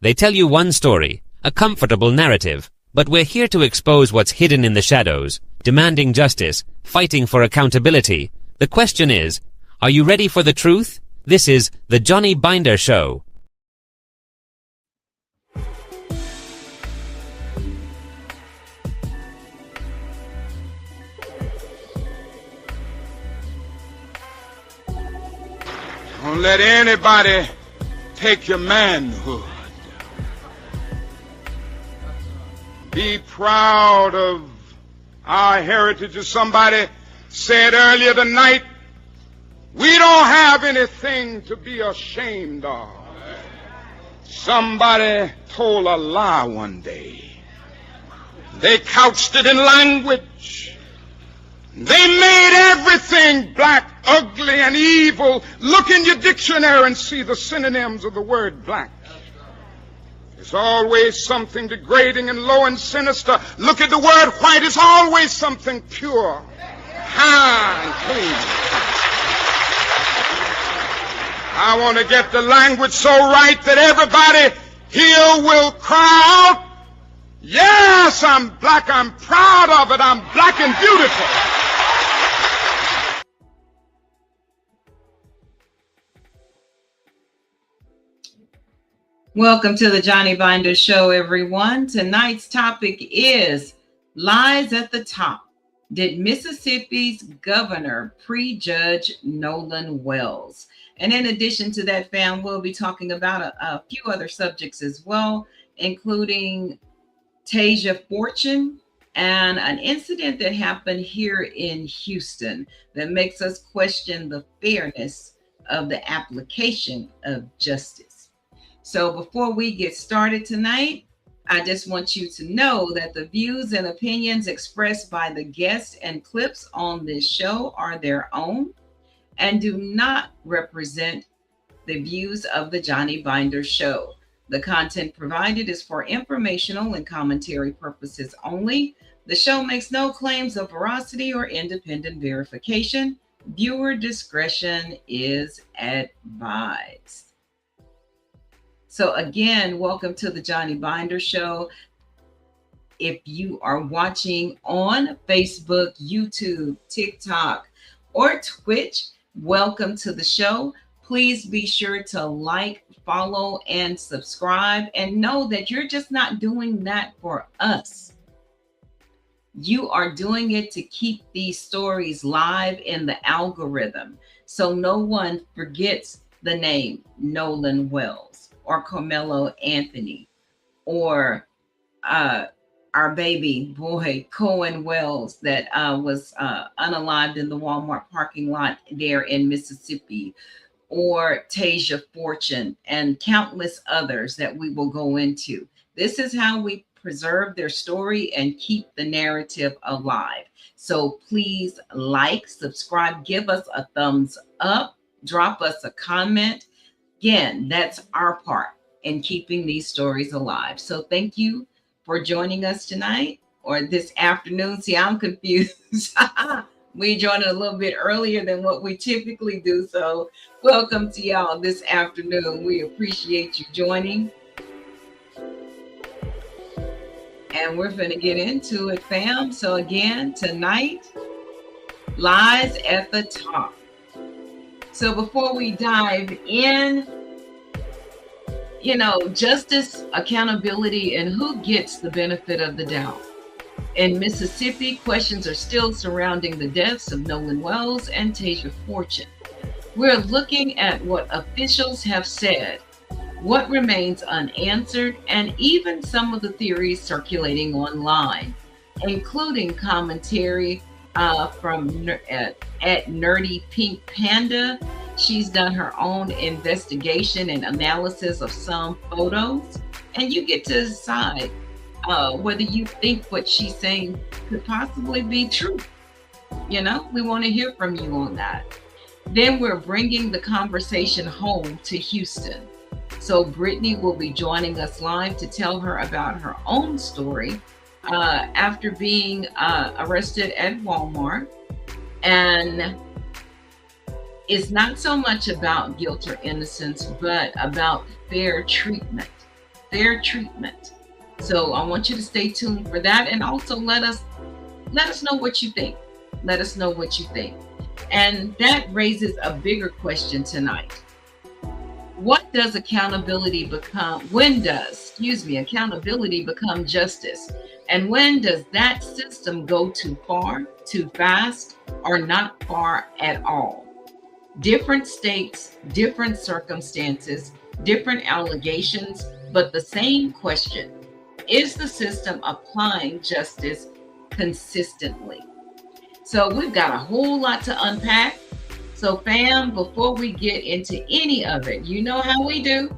They tell you one story, a comfortable narrative, but we're here to expose what's hidden in the shadows, demanding justice, fighting for accountability. The question is, are you ready for the truth? This is The Johnny Binder Show. Don't let anybody take your manhood. Be proud of our heritage. As somebody said earlier tonight, we don't have anything to be ashamed of. Somebody told a lie one day. They couched it in language. They made everything black, ugly, and evil. Look in your dictionary and see the synonyms of the word black. There's always something degrading and low and sinister. Look at the word white. It's always something pure, high, and clean. I want to get the language so right that everybody here will cry out, yes, I'm black, I'm proud of it, I'm black and beautiful. Welcome to the Johnny Binder Show, everyone. Tonight's topic is lies at the top. Did Mississippi's governor prejudge Nolan Wells? And in addition to that, fam, we'll be talking about a few other subjects as well, including Tasia Fortune and an incident that happened here in Houston that makes us question the fairness of the application of justice. So before we get started tonight, I just want you to know that the views and opinions expressed by the guests and clips on this show are their own and do not represent the views of the Johnny Binder Show. The content provided is for informational and commentary purposes only. The show makes no claims of veracity or independent verification. Viewer discretion is advised. So again, welcome to the Johnny Binder Show. If you are watching on Facebook, YouTube, TikTok, or Twitch, welcome to the show. Please be sure to like, follow, and subscribe, and know that you're just not doing that for us. You are doing it to keep these stories live in the algorithm, so no one forgets the name Nolan Wells or Carmelo Anthony or our baby boy Cohen Wells that was unalived in the Walmart parking lot there in Mississippi, or Tasia Fortune and countless others that we will go into. This is how we preserve their story and keep the narrative alive. So please like, subscribe, give us a thumbs up, drop us a comment. Again, that's our part in keeping these stories alive. So thank you for joining us tonight or this afternoon. See, I'm confused. We joined a little bit earlier than what we typically do. So welcome to y'all this afternoon. We appreciate you joining. And we're going to get into it, fam. So again, tonight, lies at the top. So before we dive in, justice, accountability, and who gets the benefit of the doubt. In Mississippi, questions are still surrounding the deaths of Nolan Wells and Tasia Fortune. We're looking at what officials have said, what remains unanswered, and even some of the theories circulating online, including commentary from at Nerdy Pink Panda. She's done her own investigation and analysis of some photos, and you get to decide whether you think what she's saying could possibly be true. We want to hear from you on that. Then we're bringing the conversation home to Houston. So Brittany will be joining us live to tell her about her own story after being arrested at Walmart. And it's not so much about guilt or innocence, but about fair treatment. fair treatment. So I want you to stay tuned for that, and also let us know what you think. Let us know what you think. And that raises a bigger question tonight. What does accountability become? When does, accountability become justice? And when does that system go too far, too fast, or not far at all? Different states, different circumstances, different allegations, but the same question. Is the system applying justice consistently? So we've got a whole lot to unpack. So fam, before we get into any of it, you know how we do.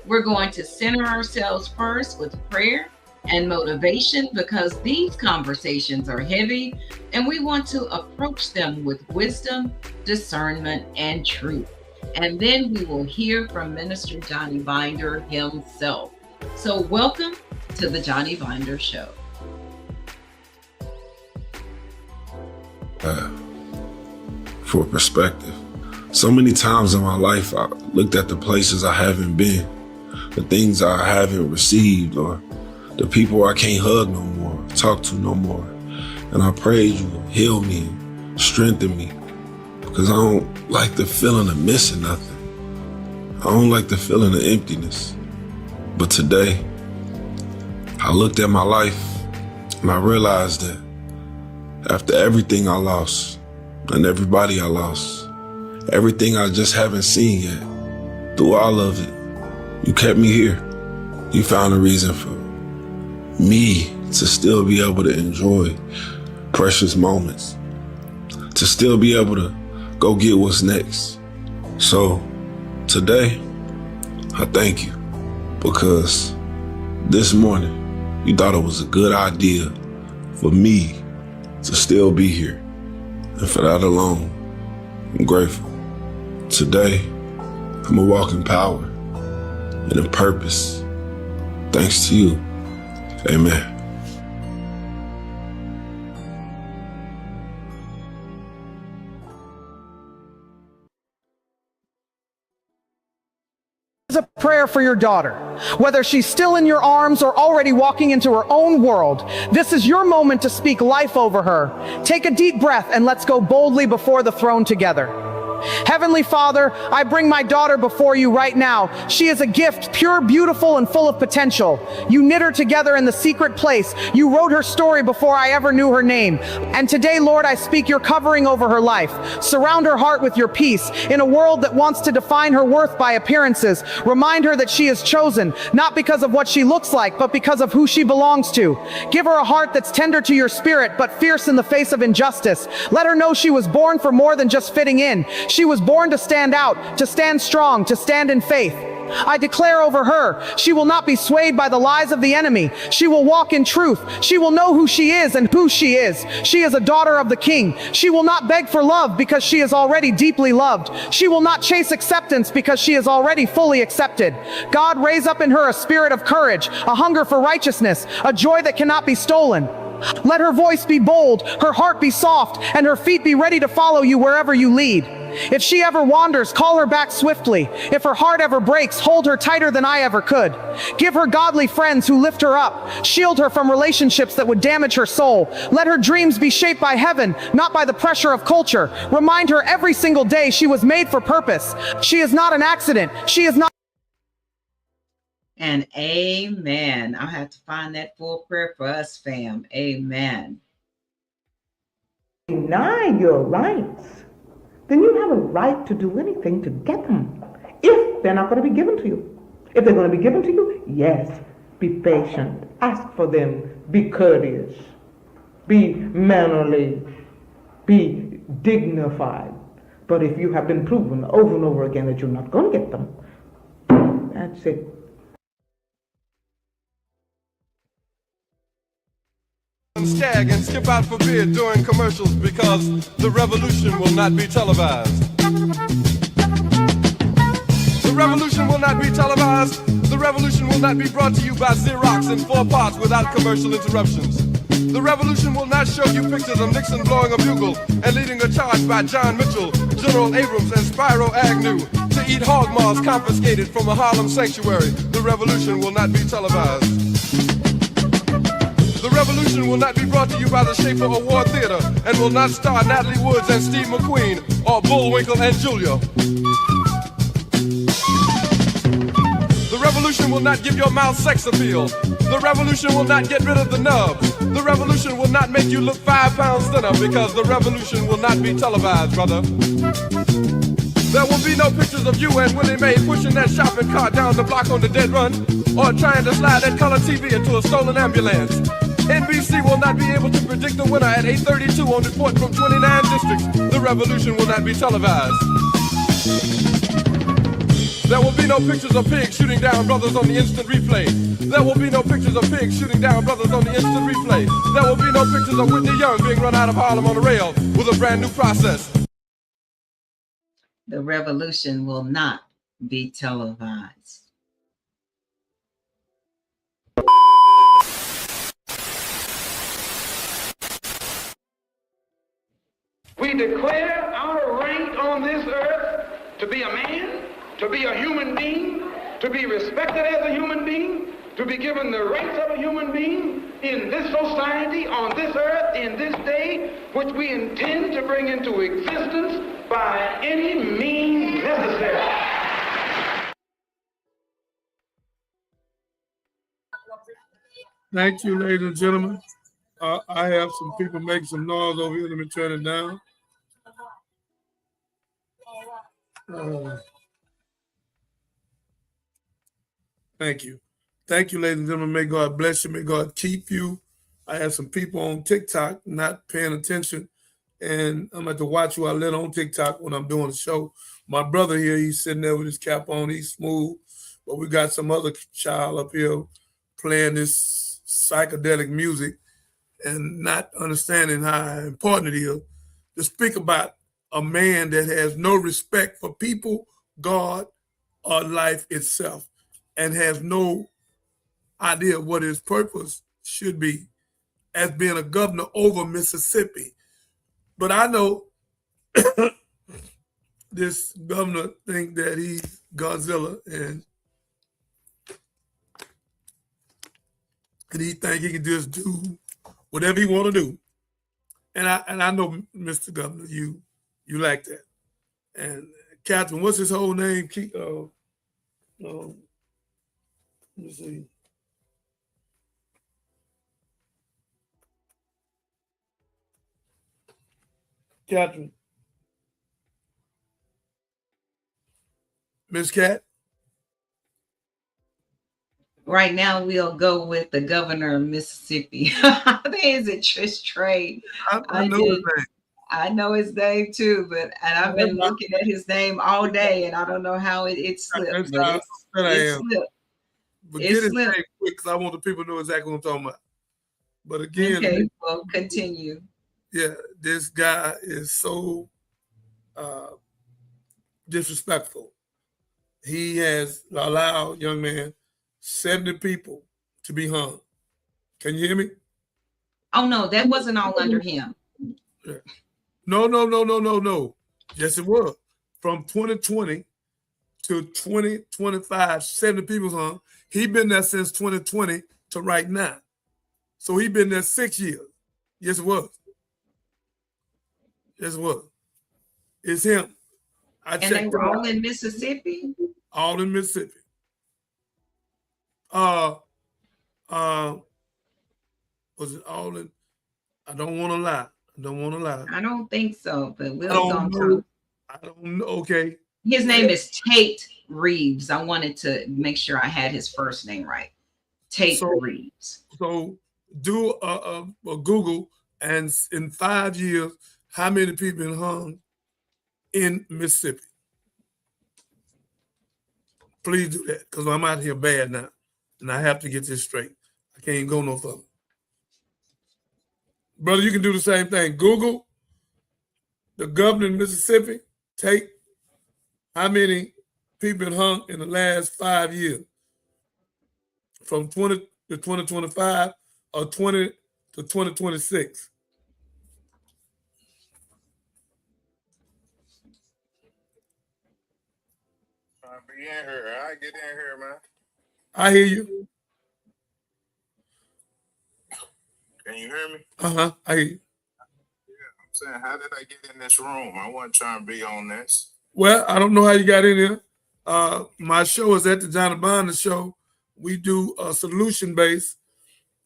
We're going to center ourselves first with prayer and motivation, because these conversations are heavy and we want to approach them with wisdom, discernment, and truth. And then we will hear from Minister Johnny Binder himself. So welcome to the Johnny Binder Show. For perspective, so many times in my life I looked at the places I haven't been, the things I haven't received, or the people I can't hug no more, talk to no more, and I prayed you heal me and strengthen me, because I don't like the feeling of missing nothing. I don't like the feeling of emptiness. But today, I looked at my life and I realized that after everything I lost and everybody I lost, everything I just haven't seen yet, through all of it, you kept me here. You found a reason for me to still be able to enjoy precious moments, to still be able to go get what's next. So today, I thank you, because this morning you thought it was a good idea for me to still be here. And for that alone, I'm grateful. Today, I'm a walk in power and in purpose. Thanks to you. Amen. A prayer for your daughter. Whether she's still in your arms or already walking into her own world, this is your moment to speak life over her. Take a deep breath and let's go boldly before the throne together. Heavenly Father, I bring my daughter before you right now. She is a gift, pure, beautiful, and full of potential. You knit her together in the secret place. You wrote her story before I ever knew her name. And today, Lord, I speak your covering over her life. Surround her heart with your peace. In a world that wants to define her worth by appearances, remind her that she is chosen, not because of what she looks like, but because of who she belongs to. Give her a heart that's tender to your spirit, but fierce in the face of injustice. Let her know she was born for more than just fitting in. She was born to stand out, to stand strong, to stand in faith. I declare over her, she will not be swayed by the lies of the enemy. She will walk in truth. She will know who she is and whose she is. She is a daughter of the King. She will not beg for love because she is already deeply loved. She will not chase acceptance because she is already fully accepted. God, raise up in her a spirit of courage, a hunger for righteousness, a joy that cannot be stolen. Let her voice be bold, her heart be soft, and her feet be ready to follow you wherever you lead. If she ever wanders, call her back swiftly. If her heart ever breaks, hold her tighter than I ever could. Give her godly friends who lift her up. Shield her from relationships that would damage her soul. Let her dreams be shaped by heaven, not by the pressure of culture. Remind her every single day she was made for purpose. She is not an accident. She is not. And amen. I'll have to find that full prayer for us, fam. Amen. Deny your rights, then you have a right to do anything to get them, if they're not going to be given to you. If they're going to be given to you, yes, be patient, ask for them, be courteous, be mannerly, be dignified. But if you have been proven over and over again that you're not going to get them, that's it. Skag and skip out for beer during commercials because the revolution will not be televised. The revolution will not be televised. The revolution will not be brought to you by Xerox in 4 parts without commercial interruptions. The revolution will not show you pictures of Nixon blowing a bugle and leading a charge by John Mitchell, General Abrams, and Spyro Agnew to to eat hog maws confiscated from a Harlem sanctuary. The revolution will not be televised. The revolution will not be brought to you by the Schaefer Award Theater and will not star Natalie Woods and Steve McQueen or Bullwinkle and Julia. The revolution will not give your mouth sex appeal. The revolution will not get rid of the nubs. The revolution will not make you look 5 pounds thinner because the revolution will not be televised, brother. There will be no pictures of you and Willie Mae pushing that shopping cart down the block on the dead run or trying to slide that color TV into a stolen ambulance. NBC will not be able to predict the winner at 8:32 on report from 29 districts. The revolution will not be televised. There will be no pictures of pigs shooting down brothers on the instant replay. There will be no pictures of pigs shooting down brothers on the instant replay. There will be no pictures of Whitney Young being run out of Harlem on a rail with a brand new process. The revolution will not be televised. We declare our right on this earth to be a man, to be a human being, to be respected as a human being, to be given the rights of a human being in this society, on this earth, in this day, which we intend to bring into existence by any means necessary. Thank you, ladies and gentlemen. I have some people making some noise over here. Let me turn it down. Thank you. Thank you, ladies and gentlemen. May God bless you. May God keep you. I have some people on TikTok not paying attention, and I'm going to watch who I let on TikTok when I'm doing the show. My brother here, he's sitting there with his cap on. He's smooth. But we got some other child up here playing this psychedelic music and not understanding how important it is to speak about a man that has no respect for people, God, or life itself, and has no idea what his purpose should be as being a governor over Mississippi. But I know this governor think that he's Godzilla and he think he can just do whatever he want to do. And I know, Mr. Governor, you like that. And Catherine, what's his whole name? Let me see. Catherine. Miss Cat? Right now, we'll go with the governor of Mississippi. Is it Trish Trade? I know his name. I know his name too, and I've been looking at his name all day, and I don't know how it slipped. But it slipped. But get his name quick, because I want the people to know exactly what I'm talking about. But again, okay, well, continue. Yeah, this guy is so disrespectful. He has allowed, young man, 70 people to be hung. Can you hear me? Oh, no, that wasn't all under him. Yeah. No. Yes, it was. From 2020 to 2025, 70 people hung. He been there since 2020 to right now. So he been there 6 years. Yes, it was. Yes, it was. It's him. And they were all in Mississippi? All in Mississippi. Was it all in? I don't want to lie. I don't think so, but we'll go. I don't know. Okay. His name is Tate Reeves. I wanted to make sure I had his first name right. Tate Reeves. So do a Google, and in 5 years, how many people been hung in Mississippi? Please do that, because I'm out here bad now, and I have to get this straight. I can't go no further. Brother, you can do the same thing. Google the governor in Mississippi. Take how many people been hung in the last 5 years, from 20 to 2025 or 20 to 2026. Be in here. I get in here, man. I hear you. Can you hear me? I hear you. Yeah, I'm saying, how did I get in this room? I wasn't trying to be on this. Well, I don't know how you got in here. My show is at the John Bonner Show. We do a solution based.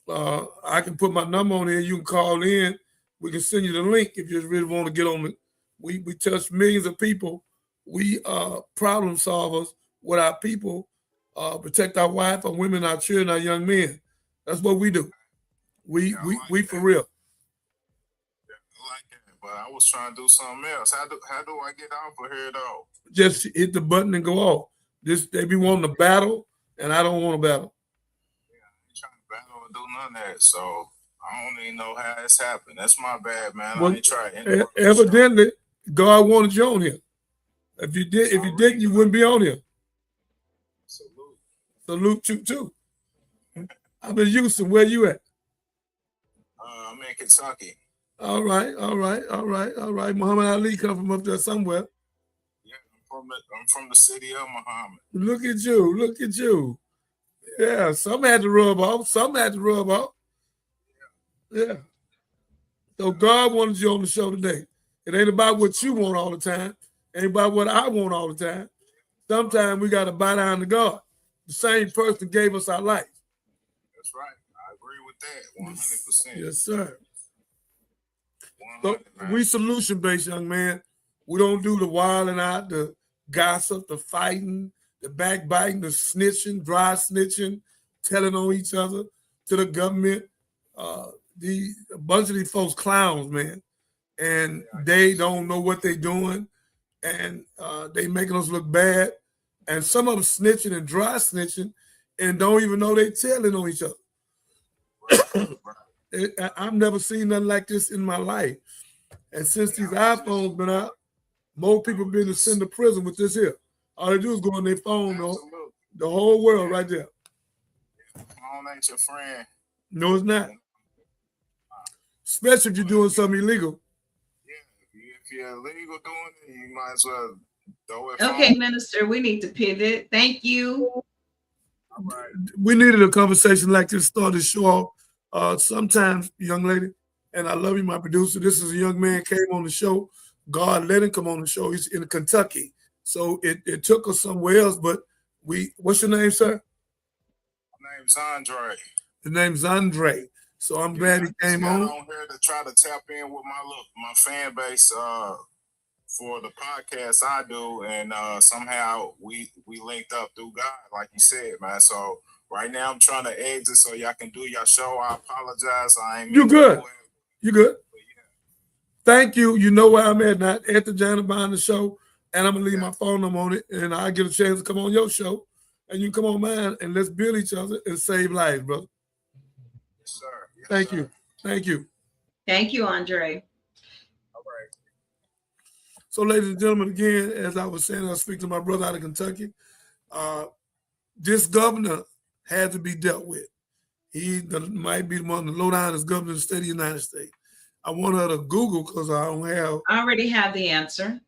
I can put my number on here. You can call in. We can send you the link if you really want to get on it. We touch millions of people. We problem solvers with our people, protect our wife, our women, our children, our young men. That's what we do. We for real. Yeah, I like that, but I was trying to do something else. How do I get off of here though? Just hit the button and go off. They be wanting to battle, and I don't want to battle. Yeah, I ain't trying to battle or do none of that. So I don't even know how it's happened. That's my bad, man. Well, I ain't trying. Evidently, God wanted you on here. If you didn't, you wouldn't be on here. Salute you too. I'm in Houston. Where you at? I'm in Kentucky. All right. Muhammad Ali come from up there somewhere. Yeah, I'm from the city of Muhammad. Look at you. Yeah, some had to rub off. Yeah. So God wanted you on the show today. It ain't about what you want all the time. It ain't about what I want all the time. Sometimes we got to bow down to God. The same person gave us our life. That's right. I agree with that 100%. Yes, sir. 100, so we solution-based, young man. We don't do the wilding out, the gossip, the fighting, the backbiting, the snitching, dry snitching, telling on each other to the government. A bunch of these folks clowns, man. And they don't know what they're doing. And they making us look bad. And some of them snitching and dry snitching and don't even know they telling on each other. I've never seen nothing like this in my life. And since these iPhones been out, more people been sent to prison with this here. All they do is go on their phone, the whole world right there. Phone ain't your friend. No, it's not. Especially if you're doing something illegal. Yeah, if you're illegal doing it, you might as well throw it. Okay, Minister, we need to pivot. Thank you. All right. We needed a conversation like this to start the show off. Sometimes, young lady, and I love you, my producer. This is a young man came on the show. God let him come on the show. He's in Kentucky. So it took us somewhere else, but what's your name, sir? My name's Andre. The name's Andre. So I'm glad he came on. I'm here to try to tap in with my fan base for the podcast I do, and somehow we linked up through God, like you said, man. So right now I'm trying to exit so y'all can do your show. I apologize. You good. You good. Yeah. Thank you. You know where I'm at now, at the Johnny Bonner Show, and I'm gonna leave my phone number on it, and I get a chance to come on your show, and you come on mine, and let's build each other and save lives, brother. Yes, sir. Yes, Thank sir. you. Thank you. Thank you, Andre. All right. So, ladies and gentlemen, again, as I was saying, I speak to my brother out of Kentucky. This governor had to be dealt with. He might be one of the low-downest governors of the state of the United States. I want her to Google because I don't have. I already have the answer.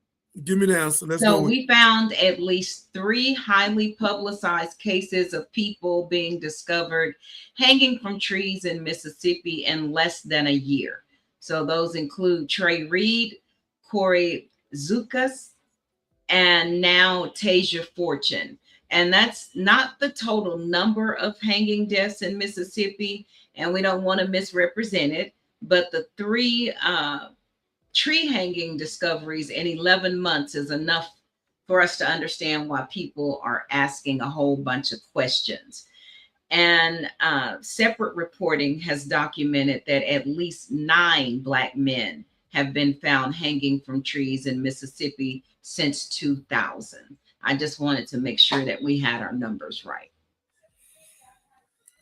Give me the answer. Let's so go we found at least 3 highly publicized cases of people being discovered hanging from trees in Mississippi in less than a year. So those include Trey Reed, Corey Zukas, and now Tasia Fortune. And that's not the total number of hanging deaths in Mississippi, and we don't want to misrepresent it, but the 3 tree hanging discoveries in 11 months is enough for us to understand why people are asking a whole bunch of questions. And separate reporting has documented that at least 9 Black men have been found hanging from trees in Mississippi since 2000. I just wanted to make sure that we had our numbers right.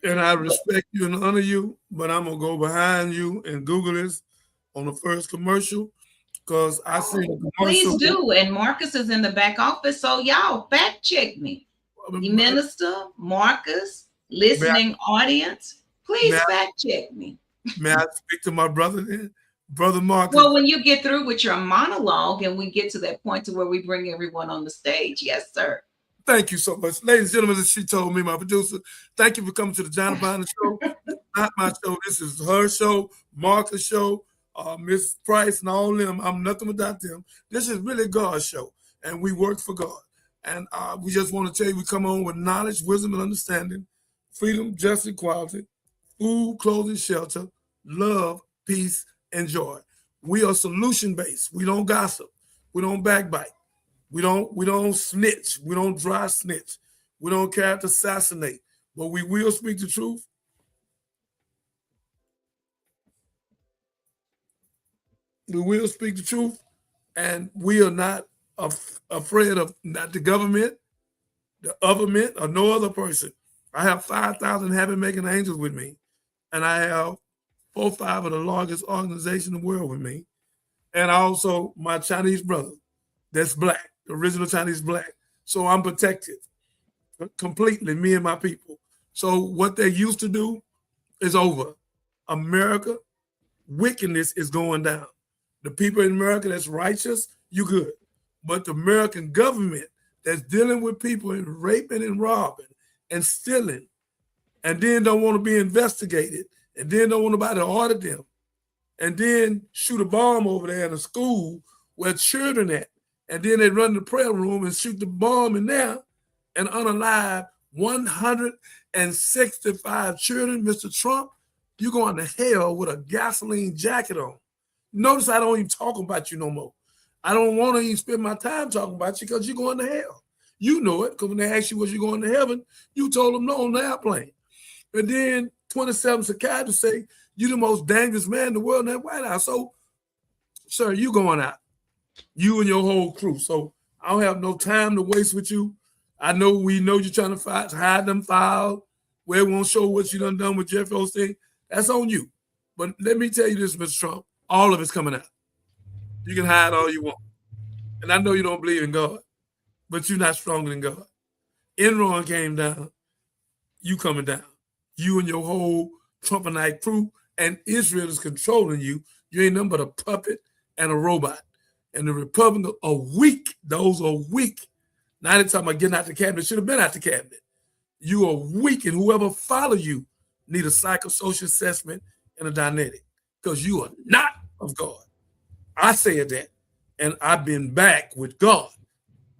And I respect you and honor you, but I'm going to go behind you and Google this on the first commercial because I see a commercial. Please do. And Marcus is in the back office, so y'all fact check me. The minister, Marcus, listening audience, please fact check me. May I speak to my brother then? Brother Marcus. Well, when you get through with your monologue and we get to that point to where we bring everyone on the stage, yes, sir. Thank you so much. Ladies and gentlemen, as she told me, my producer, thank you for coming to the John Bonner Show. This is not my show. This is her show, Marcus' show, Miss Price and all them. I'm nothing without them. This is really God's show, and we work for God. And we just want to tell you, we come on with knowledge, wisdom, and understanding, freedom, justice, equality, food, clothing, shelter, love, peace, and joy. We are solution-based. We don't gossip. We don't backbite. We don't snitch. We don't dry snitch. We don't character assassinate. But we will speak the truth. We will speak the truth. And we are not afraid of not the government, the government, or no other person. I have 5,000 habit-making angels with me. And I have 4 or 5 of the largest organizations in the world with me. And also my Chinese brother that's black, the original Chinese black. So I'm protected completely, me and my people. So what they used to do is over. America, wickedness is going down. The people in America that's righteous, you good. But the American government that's dealing with people and raping and robbing and stealing, and then don't want to be investigated, and then don't want nobody to audit them, and then shoot a bomb over there in a school where children at, and then they run the prayer room and shoot the bomb in there and unalive 165 children. Mr. Trump, you're going to hell with a gasoline jacket on. Notice I don't even talk about you no more. I don't want to even spend my time talking about you because you're going to hell. You know it, because when they ask you was you going to heaven, you told them no on the airplane. And then 27 psychiatrists say you're the most dangerous man in the world in that White House. So, sir, you going out. You and your whole crew. So I don't have no time to waste with you. I know we know you're trying to hide them files where it won't show what you done with Jeff Osteen. That's on you. But let me tell you this, Mr. Trump, all of it's coming out. You can hide all you want. And I know you don't believe in God, but you're not stronger than God. Enron came down, you coming down. You and your whole Trumpinite crew, and Israel is controlling you. You ain't nothing but a puppet and a robot. And the Republicans are weak. Those are weak. Now they're talking about getting out the cabinet. Should have been out the cabinet. You are weak, and whoever follow you need a psychosocial assessment and a dynamic because you are not of God. I said that, and I've been back with God.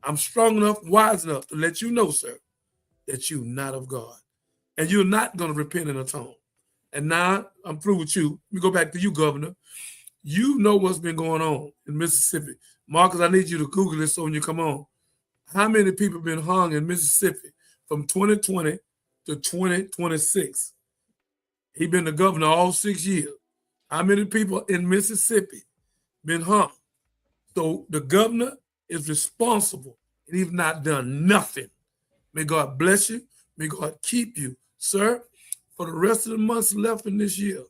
I'm strong enough, wise enough to let you know, sir, that you're not of God. And you're not going to repent and atone. And now I'm through with you. Let me go back to you, Governor. You know what's been going on in Mississippi. Marcus, I need you to Google this so when you come on. How many people have been hung in Mississippi from 2020 to 2026? He's been the governor all 6 years. How many people in Mississippi been hung? So the governor is responsible, and he's not done nothing. May God bless you. May God keep you. Sir, for the rest of the months left in this year,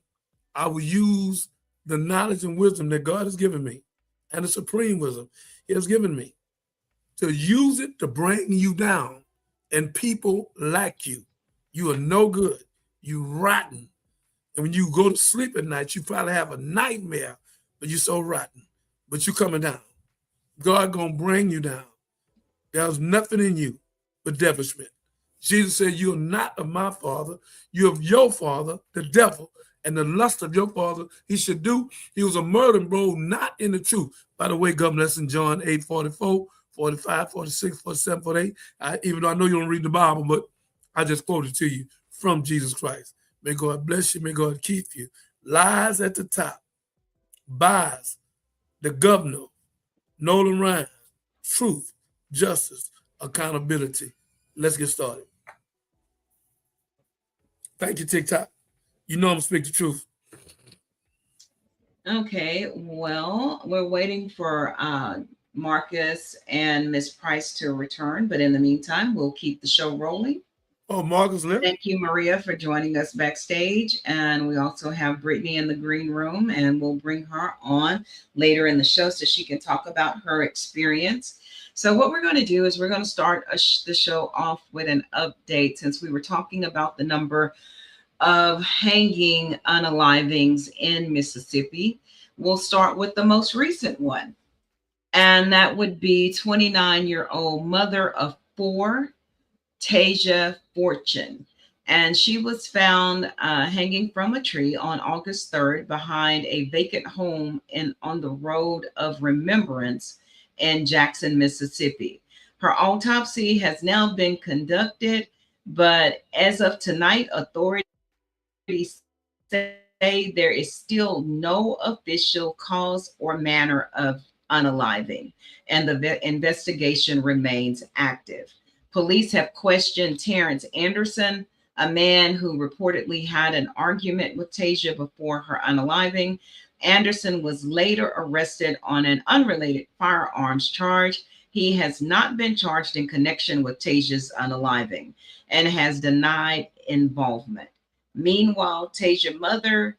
I will use the knowledge and wisdom that God has given me and the supreme wisdom he has given me to use it to bring you down and people like you. You are no good. You rotten. And when you go to sleep at night, you probably have a nightmare, but you're so rotten. But you're coming down. God gonna bring you down. There's nothing in you but devilishment. Jesus said, you're not of my father, you're of your father, the devil, and the lust of your father he should do. He was a murdering bro, not in the truth. By the way, Governor, that's in John 8:44, 45, 46, 47, 48. Even though I know you don't read the Bible, but I just quoted to you from Jesus Christ. May God bless you. May God keep you. Lies at the top. Buys the governor, Nolan Ryan. Truth, justice, accountability. Let's get started. Thank you, TikTok. You know I'm speaking the truth. Okay, well, we're waiting for Marcus and Miss Price to return, but in the meantime, we'll keep the show rolling. Oh, Marcus left. Thank you, Maria, for joining us backstage. And we also have Brittany in the green room, and we'll bring her on later in the show so she can talk about her experience. So what we're going to do is we're going to start the show off with an update since we were talking about the number of hanging unalivings in Mississippi. We'll start with the most recent one, and that would be 29-year-old mother of for Tasia Fortune. And she was found hanging from a tree on August 3rd behind a vacant home on the Road of Remembrance in Jackson, Mississippi. Her autopsy has now been conducted, but as of tonight, authorities say there is still no official cause or manner of unaliving, and the investigation remains active. Police have questioned Terrence Anderson, a man who reportedly had an argument with Tasia before her unaliving. Anderson was later arrested on an unrelated firearms charge. He has not been charged in connection with Tasia's unaliving and has denied involvement. Meanwhile, Tasia's mother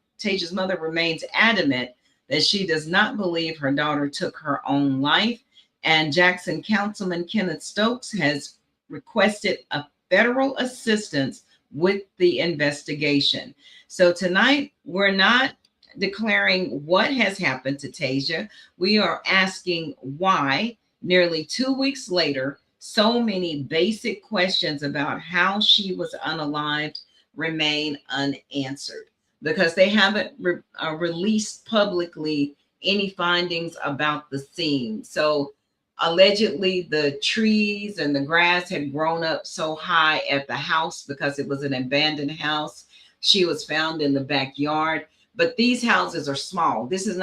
remains adamant that she does not believe her daughter took her own life, and Jackson Councilman Kenneth Stokes has requested a federal assistance with the investigation. So tonight, we're not declaring what has happened to Tasia. We are asking why, nearly 2 weeks later, so many basic questions about how she was unalived remain unanswered, because they haven't released publicly any findings about the scene. So allegedly the trees and the grass had grown up so high at the house because it was an abandoned house. She was found in the backyard, but these houses are small. This is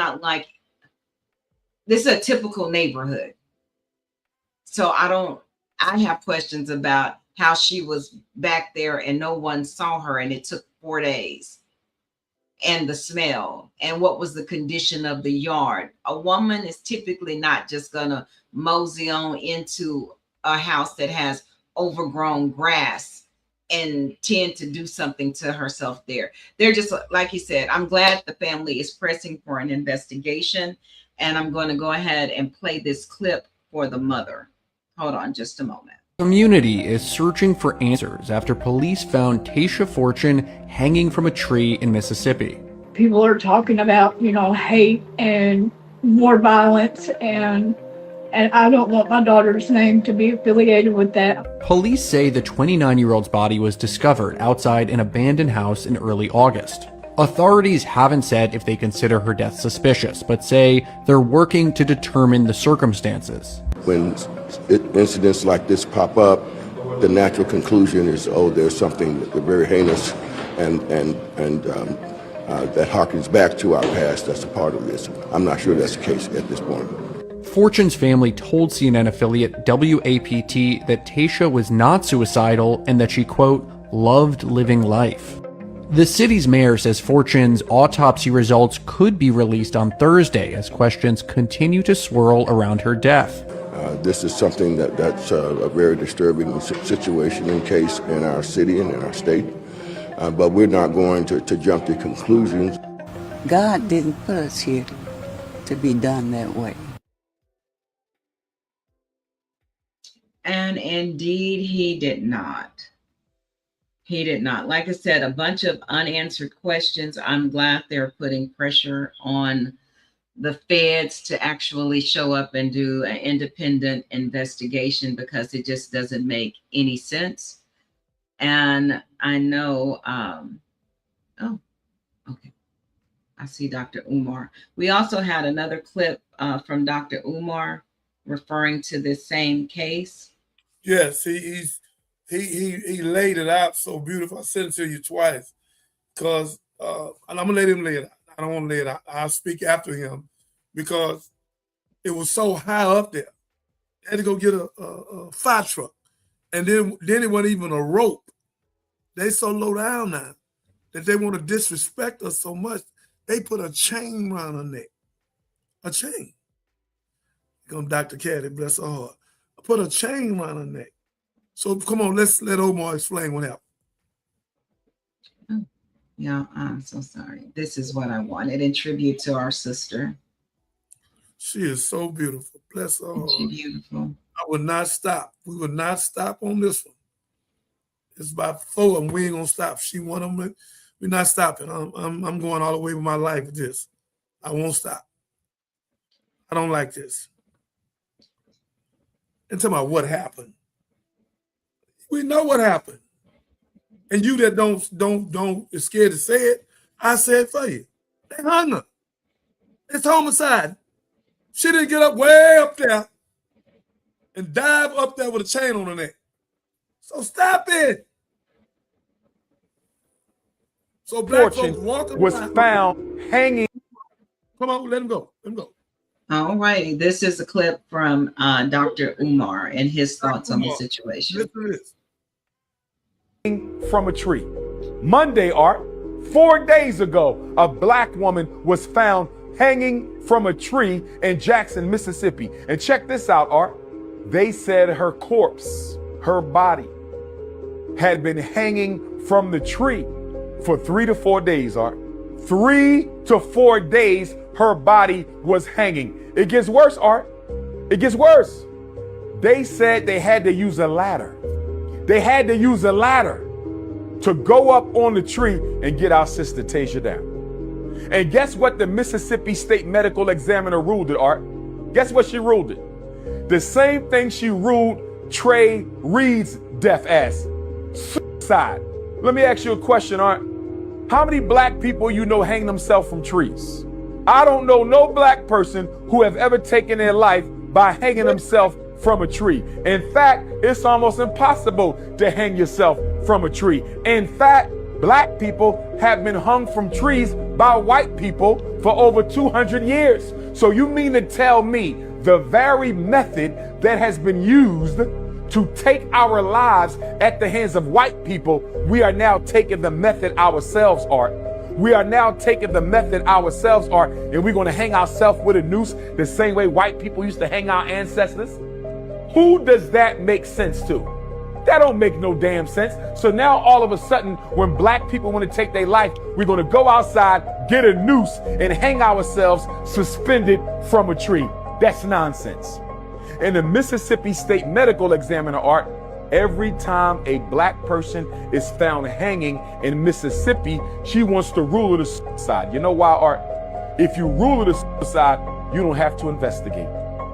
a typical neighborhood. So I have questions about how she was back there and no one saw her and it took 4 days. And the smell, and what was the condition of the yard. A woman is typically not just gonna mosey on into a house that has overgrown grass and tend to do something to herself there. They're just, like you said, I'm glad the family is pressing for an investigation, and I'm going to go ahead and play this clip for the mother. Hold on just a moment. Community is searching for answers after police found Tasia Fortune hanging from a tree in Mississippi. People are talking about, hate and more violence, and I don't want my daughter's name to be affiliated with that. Police say the 29-year-old's body was discovered outside an abandoned house in early August. Authorities haven't said if they consider her death suspicious, but say they're working to determine the circumstances. When incidents like this pop up, the natural conclusion is, there's something very heinous and that harkens back to our past that's a part of this. I'm not sure that's the case at this point. Fortune's family told CNN affiliate WAPT that Tasia was not suicidal and that she, quote, loved living life. The city's mayor says Fortune's autopsy results could be released on Thursday as questions continue to swirl around her death. This is something that's a very disturbing situation and case in our city and in our state, but we're not going to jump to conclusions. God didn't put us here to be done that way. And indeed, he did not. He did not. Like I said, a bunch of unanswered questions. I'm glad they're putting pressure on the feds to actually show up and do an independent investigation, because it just doesn't make any sense. And I know, okay. I see Dr. Umar. We also had another clip from Dr. Umar referring to this same case. Yes, he laid it out so beautiful. I sent it to you twice because, and I'm gonna let him lay it out. I don't want to lay it out. I'll speak after him because it was so high up there. They had to go get a fire truck, and then it wasn't even a rope. They so low down now that they want to disrespect us so much. They put a chain around her neck, a chain. Come Dr. Caddy, bless her heart. Put a chain around her neck. So come on, let's let Omar explain what happened. Yeah, I'm so sorry. This is what I wanted in tribute to our sister. She is so beautiful. Bless her heart. She's beautiful. I would not stop. We would not stop on this one. It's about 4 and we ain't gonna stop. She one of them. We're not stopping. I'm going all the way with my life with this. I won't stop. I don't like this. And tell me what happened. We know what happened. And you that don't is scared to say it, I say it for you. They hung her. It's homicide. She didn't get up way up there and dive up there with a chain on her neck. So stop it. So black folks walking was around, found hanging. Come on, let him go. Let him go. All righty. This is a clip from Dr. Umar and his thoughts on the situation. Listen to this. From a tree. Monday, Art, 4 days ago, a black woman was found hanging from a tree in Jackson, Mississippi. And check this out, Art. They said her corpse, her body, had been hanging from the tree for 3 to 4 days, Art. 3 to 4 days, her body was hanging. It gets worse, Art. It gets worse. They said they had to use a ladder. They had to use a ladder to go up on the tree and get our sister Tasia down. And guess what the Mississippi State Medical Examiner ruled it, Art? Guess what she ruled it? The same thing she ruled Trey Reed's death as. Suicide. Let me ask you a question, Art. How many black people you know hang themselves from trees? I don't know no black person who have ever taken their life by hanging themselves from a tree. In fact, it's almost impossible to hang yourself from a tree. In fact, black people have been hung from trees by white people for over 200 years. So you mean to tell me the very method that has been used to take our lives at the hands of white people, we are now taking the method ourselves, Art. We are now taking the method ourselves, Art, and we're going to hang ourselves with a noose the same way white people used to hang our ancestors. Who does that make sense to? That don't make no damn sense. So now all of a sudden, when black people want to take their life, we're going to go outside, get a noose, and hang ourselves suspended from a tree. That's nonsense. In the Mississippi State Medical Examiner, Art, every time a black person is found hanging in Mississippi, she wants to rule it a suicide. You know why, Art? If you rule it a suicide, you don't have to investigate.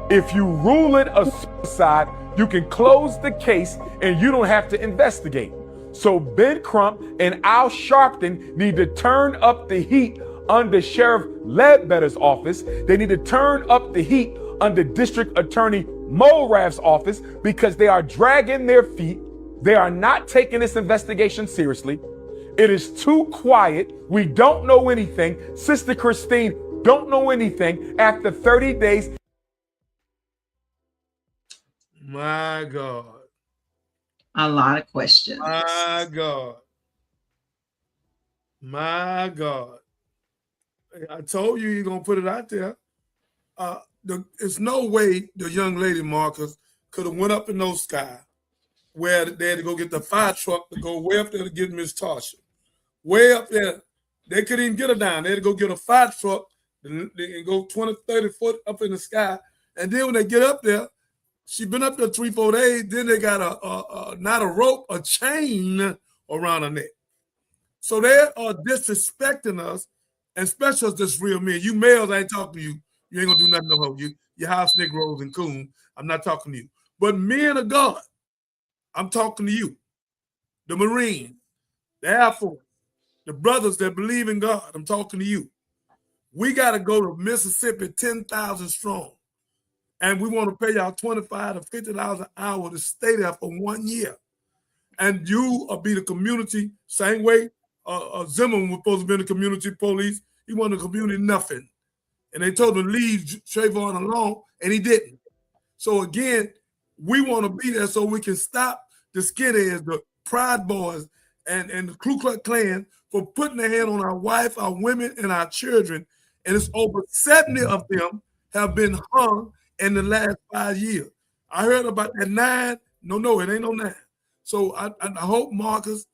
If you rule it a suicide, you can close the case and you don't have to investigate. So Ben Crump and Al Sharpton need to turn up the heat under Sheriff Ledbetter's office. They need to turn up the heat under District Attorney Mulrath's office because they are dragging their feet. They are not taking this investigation seriously. It is too quiet. We don't know anything. Sister Christine don't know anything. After 30 days. My God. A lot of questions. My God. My God. I told you you're going to put it out there. There's no way the young lady, Marcus, could have went up in no sky where they had to go get the fire truck to go way up there to get Miss Tasha. Way up there. They couldn't even get her down. They had to go get a fire truck and go 20, 30 foot up in the sky. And then when they get up there, she been up there 3-4 days. Then they got not a rope, a chain around her neck. So they are disrespecting us, and especially us, this real men. You males, I ain't talking to you. You ain't gonna do nothing to hold you. Your house Negroes and coon. I'm not talking to you. But men of God, I'm talking to you. The Marines, the Air Force, the brothers that believe in God, I'm talking to you. We got to go to Mississippi 10,000 strong. And we want to pay y'all $25 to $50 an hour to stay there for 1 year. And you will be the community, same way Zimmerman was supposed to be the community police. He wanted the community nothing. And they told him to leave Trayvon alone, and he didn't. So again, we want to be there so we can stop the skinheads, the Pride Boys, and the Ku Klux Klan for putting their hand on our wife, our women, and our children. And it's over 70 of them have been hung in the last 5 years. I heard about that 9. No, it ain't no 9. So I hope Marcus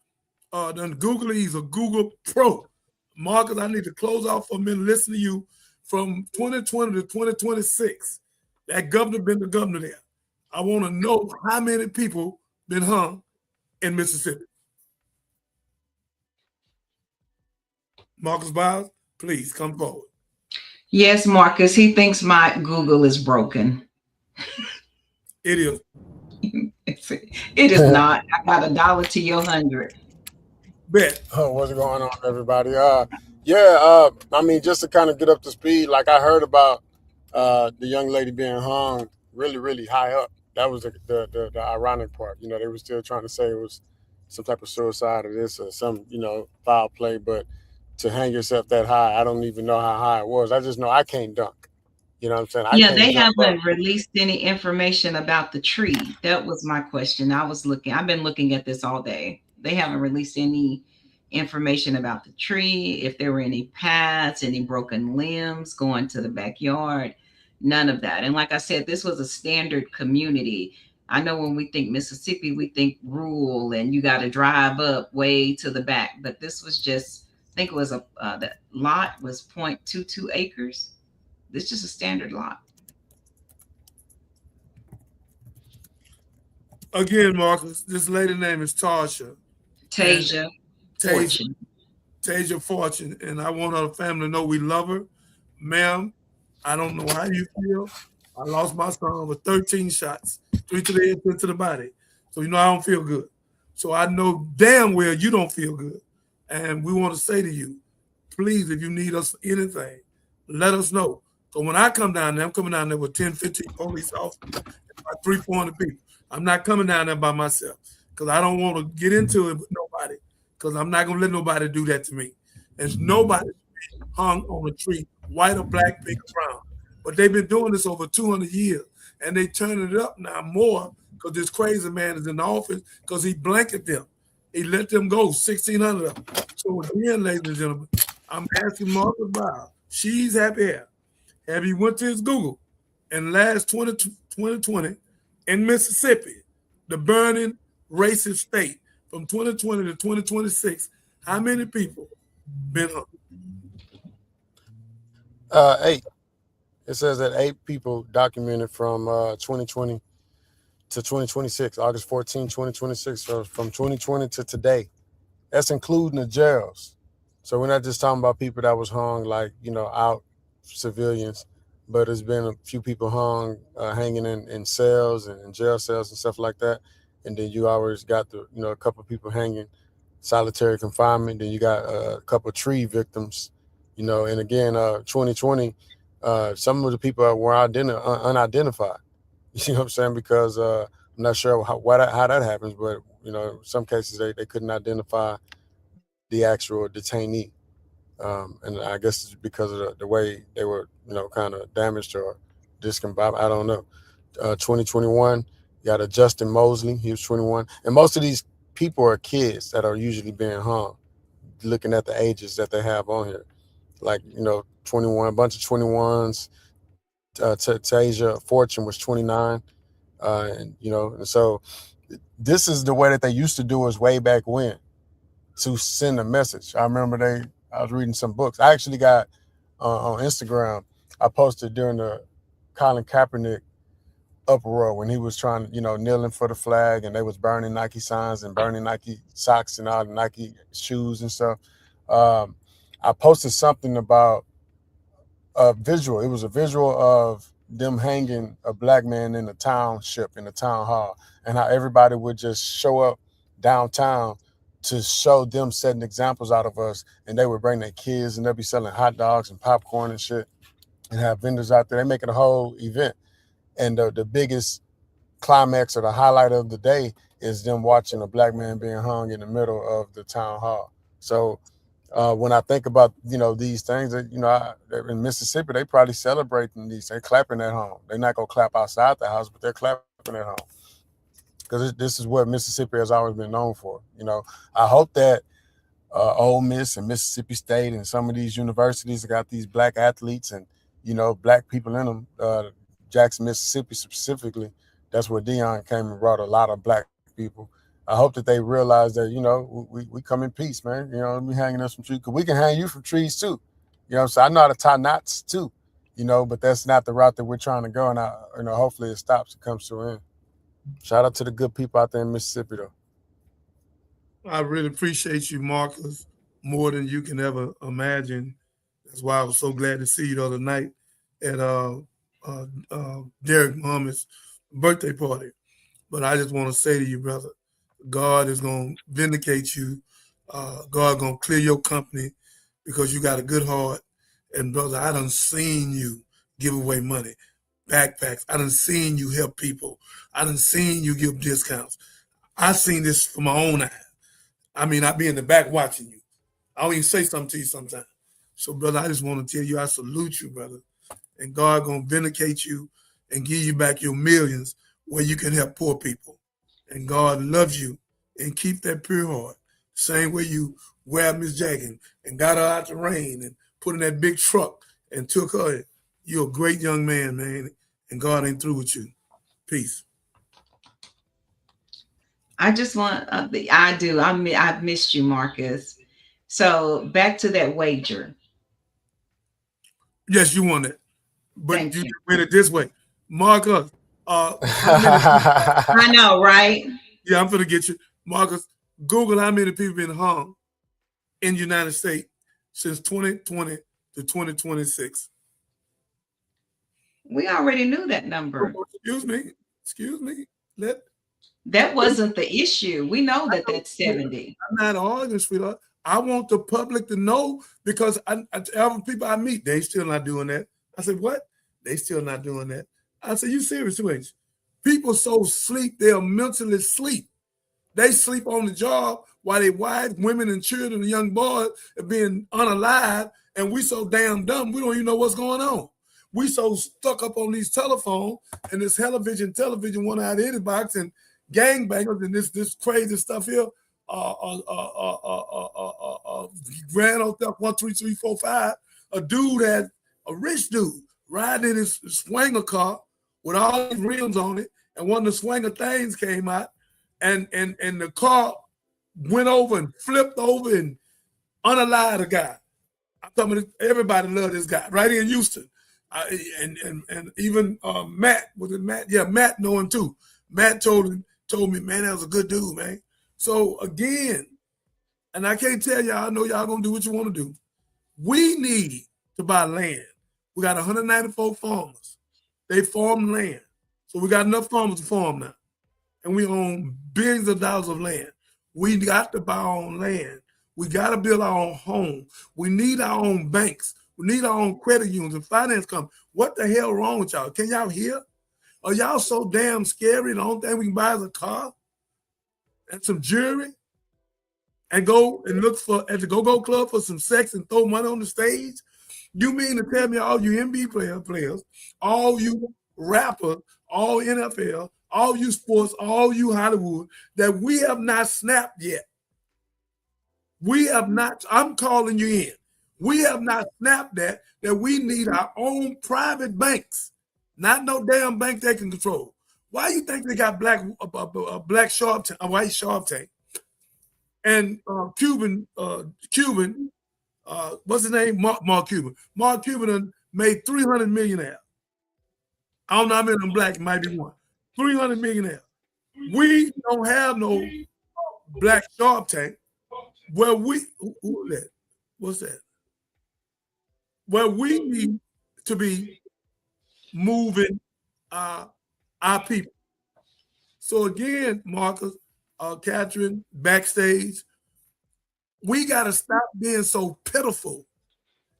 done Google. He's a Google pro. Marcus, I need to close out for a minute, listen to you. From 2020 to 2026, that governor been the governor there. I want to know how many people been hung in Mississippi. Marcus Biles, please come forward. Yes, Marcus, he thinks my Google is broken. It is. It is not. I got $1 to your 100. Bet. Oh, what's going on, everybody? I mean, just to kind of get up to speed, like I heard about the young lady being hung really, really high up. That was the ironic part. You know, they were still trying to say it was some type of suicide or this or some, foul play. But to hang yourself that high, I don't even know how high it was. I just know I can't dunk. You know what I'm saying? Yeah, they haven't released any information about the tree. That was my question. I've been looking at this all day. They haven't released any information about the tree, if there were any paths, any broken limbs going to the backyard, none of that. And like I said, this was a standard community. I know when we think Mississippi, we think rural and you got to drive up way to the back, but this was just, I think it was the lot was 0.22 acres. This is just a standard lot. Again, Marcus, this lady name is Tasia Fortune, and I want her family to know we love her. Ma'am, I don't know how you feel. I lost my son with 13 shots, 3 to the head, 3 to the body. So I don't feel good. So I know damn well you don't feel good. And we want to say to you, please, if you need us for anything, let us know. So when I come down there, I'm coming down there with 10, 15 police officers, about 300-400 people. I'm not coming down there by myself because I don't want to get into it with nobody because I'm not going to let nobody do that to me. There's nobody hung on a tree, white or black, big or brown. But they've been doing this over 200 years, and they turning it up now more because this crazy man is in the office because he blanketed them. He let them go, 1,600 of them. So again, ladies and gentlemen, I'm asking Martha Brown, she's happy here. Have you went to his Google and last 2020 in Mississippi, the burning racist state from 2020 to 2026, how many people been hung? 8. It says that 8 people documented from 2020 to 2026, August 14, 2026, so from 2020 to today. That's including the jails. So we're not just talking about people that was hung like, out civilians, but there's been a few people hung, hanging in cells and in jail cells and stuff like that. And then you always got a couple of people hanging solitary confinement. Then you got a couple of tree victims, and again, 2020, some of the people were unidentified. You know what I'm saying? Because I'm not sure how that happens, but in some cases they couldn't identify the actual detainee, and I guess it's because of the way they were, kind of damaged or discombobulated. I don't know. 2021, you got a Justin Mosley. He was 21, and most of these people are kids that are usually being hung. Looking at the ages that they have on here, like 21, a bunch of 21s. Tasia Fortune was 29, and so this is the way that they used to do us way back when, to send a message. I remember I was reading some books. I actually got on Instagram, I posted during the Colin Kaepernick uproar when he was trying, kneeling for the flag, and they was burning Nike signs and burning Nike socks and all the Nike shoes and stuff. I posted something about a visual. It was a visual of them hanging a black man in the township, in the town hall, and how everybody would just show up downtown to show them setting examples out of us, and they would bring their kids, and they'll be selling hot dogs and popcorn and shit, and have vendors out there. They make it a whole event, and the biggest climax or the highlight of the day is them watching a black man being hung in the middle of the town hall. So when I think about these things, in Mississippi, they probably celebrating these. They're clapping at home. They're not gonna clap outside the house, but they're clapping at home, because this is what Mississippi has always been known for. I hope that Ole Miss and Mississippi State and some of these universities got these black athletes and black people in them. Jackson, Mississippi specifically, that's where Deion came and brought a lot of black people. I hope that they realize that we come in peace, man. We hanging us from trees, because we can hang you from trees too. So I know how to tie knots too. But that's not the route that we're trying to go, and hopefully it stops and comes to an end. Shout out to the good people out there in Mississippi, though. I really appreciate you, Marcus, more than you can ever imagine. That's why I was so glad to see you the other night at Derek Muhammad's birthday party. But I just want to say to you, brother, God is going to vindicate you. God going to clear your company because you got a good heart. And brother, I done seen you give away money, backpacks. I done seen you help people. I done seen you give discounts. I seen this from my own eyes. I mean, I be in the back watching you. I don't even say something to you sometimes. So, brother, I just want to tell you, I salute you, brother. And God going to vindicate you and give you back your millions where you can help poor people. And God loves you and keep that pure heart. Same way you grabbed Miss Jackson and got her out the rain and put in that big truck and took her. You're a great young man, man. And God ain't through with you. Peace. I just want, I've missed you, Marcus. So back to that wager. Yes, you won it. But you win it this way. Marcus. I know, right? Yeah, I'm going to get you. Marcus, Google how many people been hung in the United States since 2020 to 2026. We already knew that number. Oh, excuse me. That wasn't the issue. We know that that's 70. I'm not arguing, sweetheart. I want the public to know because every people I meet, they still not doing that. I said, what? They still not doing that. I said, you serious, Wayne? People so sleep, they'll mentally sleep. They sleep on the job while their wives, women, and children and young boys are being unalive, and we so damn dumb, we don't even know what's going on. We so stuck up on these telephones and this television one out of the box and gangbangers and this crazy stuff here. Grand Old Theft 1, 2, 3, 4, 5. A dude had a rich dude riding in his swinger car with all these rims on it, and one of the swinger things came out, and the car went over and flipped over and unalived a guy. I'm talking about everybody loved this guy right here in Houston. And even Matt, was it Matt? Yeah, Matt know him too. Matt told me, man, that was a good dude, man. So again, and I can't tell y'all, I know y'all gonna do what you want to do. We need to buy land. We got 194 farmers. They farm land. So we got enough farmers to farm now. And we own billions of dollars of land. We got to buy our own land. We got to build our own home. We need our own banks. We need our own credit unions and finance companies. What the hell wrong with y'all? Can y'all hear? Are y'all so damn scary? The only thing we can buy is a car and some jewelry and go and look for at the go-go club for some sex and throw money on the stage? You mean to tell me all you NBA players, all you rappers, all NFL, all you sports, all you Hollywood, that we have not snapped yet? We have not, I'm calling you in. We have not snapped that we need our own private banks, not no damn bank they can control. Why you think they got black Sharp Tank, a white Sharp Tank, and Cuban, what's his name? Mark Cuban. Mark Cuban made 300 millionaires. I don't know how many of them black might be one. 300 millionaires. We don't have no black Sharp Tank. Where we, who that? What's that? Where we need to be moving our people. So again, Marcus, Catherine, backstage, we got to stop being so pitiful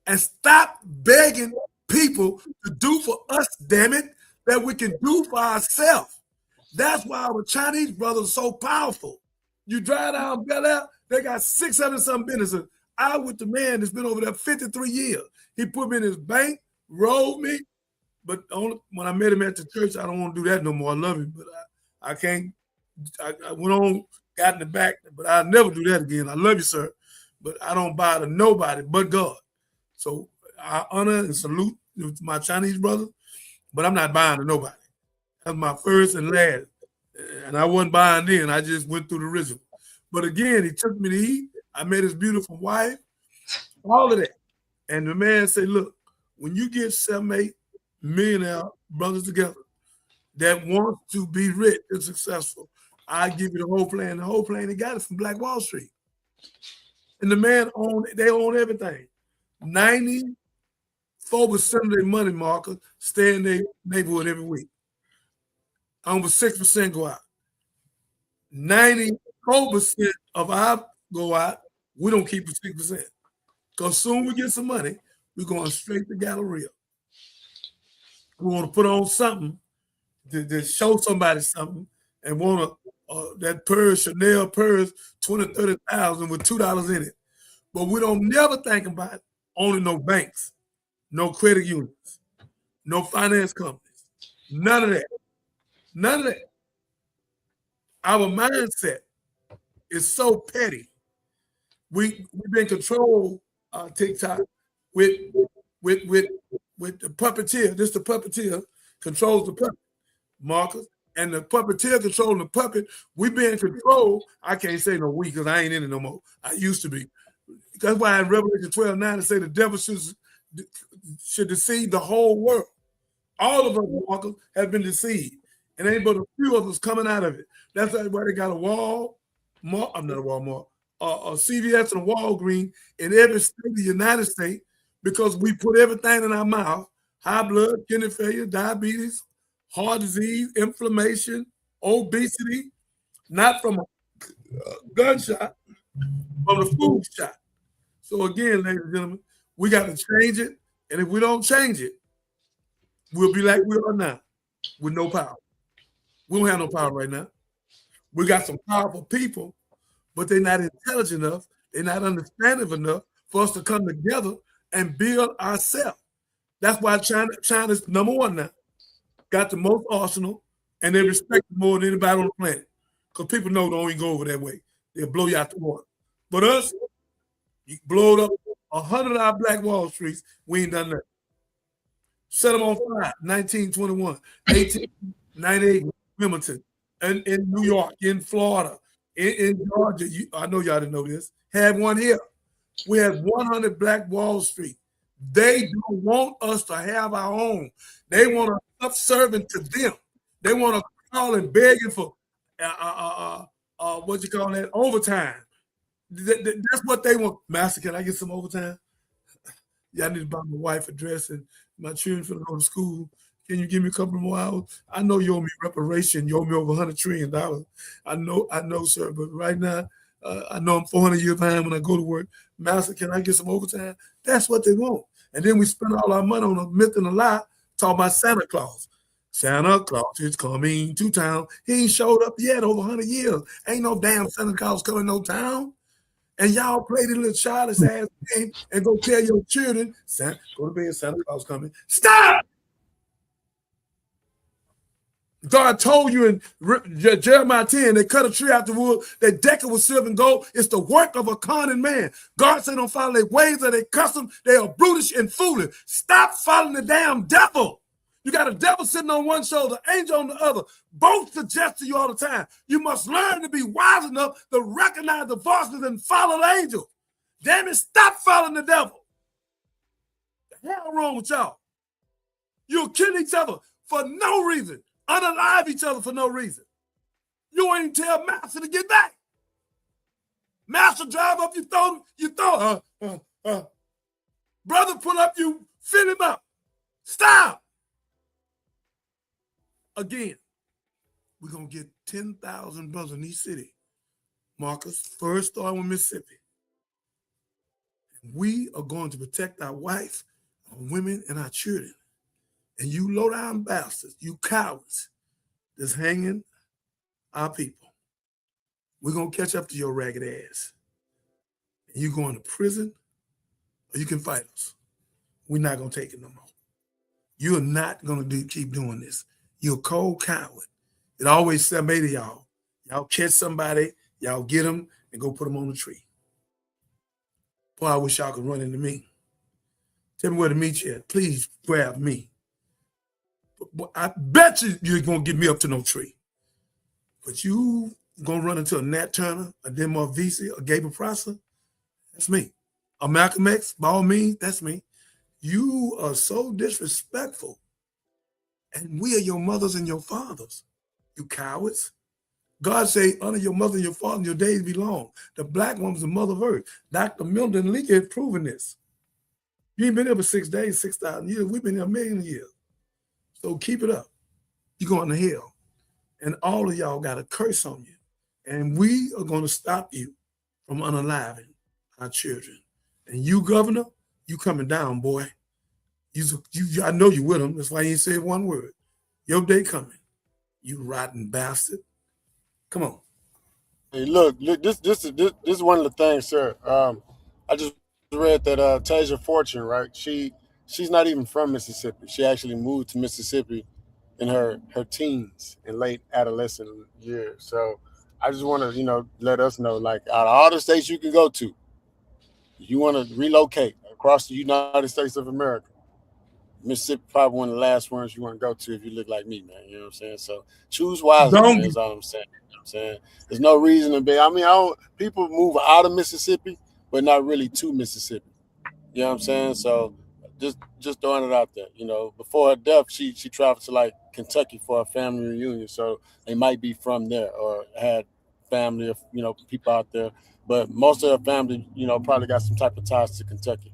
and stop begging people to do for us, damn it, that we can do for ourselves. That's why our Chinese brothers are so powerful. You drive down Bel Air, they got 600 some businesses. I with the man that's been over there 53 years. He put me in his bank, rolled me, but only when I met him at the church, I don't want to do that no more. I love him, but I can't. I went on, got in the back, but I'll never do that again. I love you, sir, but I don't bow to nobody but God. So I honor and salute my Chinese brother, but I'm not buying to nobody. That's my first and last. And I wasn't buying then. I just went through the ritual. But again, he took me to eat. I met his beautiful wife, all of that. And the man said, look, when you get 7-8 millionaire brothers together that want to be rich and successful, I give you the whole plan. The whole plan, they got it from Black Wall Street. And the man they own everything. 94% of their money, Marcus, stay in their neighborhood every week. Only 6% go out. 94% of our go out, we don't keep 6%. Because soon we get some money, we're going straight to Galleria. We want to put on something to show somebody something and want that purse, Chanel purse, 20, 30,000 with $2 in it. But we don't never think about owning no banks, no credit unions, no finance companies. None of that. None of that. Our mindset is so petty. We've been controlled, TikTok, with the puppeteer. This the puppeteer controls the puppet, Marcus, and the puppeteer controlling the puppet. We being controlled. I can't say no we because I ain't in it no more. I used to be. That's why in Revelation 12:9 it say the devil should deceive the whole world. All of us, Marcus, have been deceived. And ain't but a few of us coming out of it. That's why they got a CVS and a Walgreens in every state of the United States because we put everything in our mouth: high blood, kidney failure, diabetes, heart disease, inflammation, obesity, not from a gunshot, from the food shot. So again, ladies and gentlemen, we got to change it. And if we don't change it, we'll be like we are now with no power. We don't have no power right now. We got some powerful people, but they're not intelligent enough. They're not understanding enough for us to come together and build ourselves. That's why China's number one now. Got the most arsenal, and they respect it more than anybody on the planet. Because people know don't even go over that way. They'll blow you out the water. But us, you blowed up 100 of our Black Wall Streets, we ain't done that. Set them on fire, 1921, 1898, Wilmington, and in New York, in Florida, in Georgia. I know y'all didn't know this. Had one here. We had 100 Black Wall Street. They don't want us to have our own. They want us subservient to them. They want us calling, begging for what you call that, overtime. That's what they want. Master, can I get some overtime? Yeah, I need to buy my wife a dress and my children for to go to school. Can you give me a couple more hours? I know you owe me reparation. You owe me over $100 trillion. I know, sir. But right now, I know I'm 400 years behind when I go to work. Master, can I get some overtime? That's what they want. And then we spend all our money on a myth and a lie, talking about Santa Claus. Santa Claus is coming to town. He ain't showed up yet over 100 years. Ain't no damn Santa Claus coming to no town. And y'all play the little childish ass game and go tell your children, go to bed, Santa Claus coming. Stop! God told you in Jeremiah 10, they cut a tree out the wood, they deck it with silver and gold. It's the work of a cunning man. God said don't follow their ways or their custom. They are brutish and foolish. Stop following the damn devil. You got a devil sitting on one shoulder, angel on the other. Both suggest to you all the time. You must learn to be wise enough to recognize the voices and follow the angel. Damn it, stop following the devil. The hell wrong with y'all? You'll kill each other for no reason. Unalive each other for no reason. You ain't tell Master to get back. Master drive up, you throw brother pull up, you fill him up. Stop. Again, we're going to get 10,000 brothers in each city. Marcus, first starting with Mississippi. We are going to protect our wife, our women, and our children. And you low-down bastards, you cowards, that's hanging our people. We're going to catch up to your ragged ass. And you're going to prison, or you can fight us. We're not going to take it no more. You're not going to keep doing this. You're a cold coward. It always said, made of y'all. Y'all catch somebody, y'all get them, and go put them on the tree. Boy, I wish y'all could run into me. Tell me where to meet you at. Please grab me. But I bet you're going to get me up to no tree. But you going to run into a Nat Turner, a Denmark Vesey, a Gabriel Prosser? That's me. A Malcolm X, by all means, that's me. You are so disrespectful. And we are your mothers and your fathers, you cowards. God say, honor your mother and your father, and your days be long. The black woman's the mother of earth. Dr. Milton Leakey has proven this. You ain't been there for 6 days, 6,000 years. We've been there a million years. So keep it up. You're going to hell. And all of y'all got a curse on you. And we are going to stop you from unaliving our children. And you, Governor, you coming down, boy. I know you with them. That's why you ain't said one word. Your day coming. You rotten bastard. Come on. Hey, look, this is one of the things, sir. I just read that Tasia Fortune, right? She's not even from Mississippi. She actually moved to Mississippi in her teens and late adolescent years. So I just want to, let us know, like, out of all the states you can go to, you want to relocate across the United States of America, Mississippi probably one of the last ones you want to go to if you look like me, man. You know what I'm saying? So choose wisely, man, is all I'm saying. You know what I'm saying? There's no reason to be. I mean, people move out of Mississippi, but not really to Mississippi. You know what I'm saying? So just throwing it out there. Before her death, she traveled to like Kentucky for a family reunion. So they might be from there or had family of, people out there. But most of her family, probably got some type of ties to Kentucky.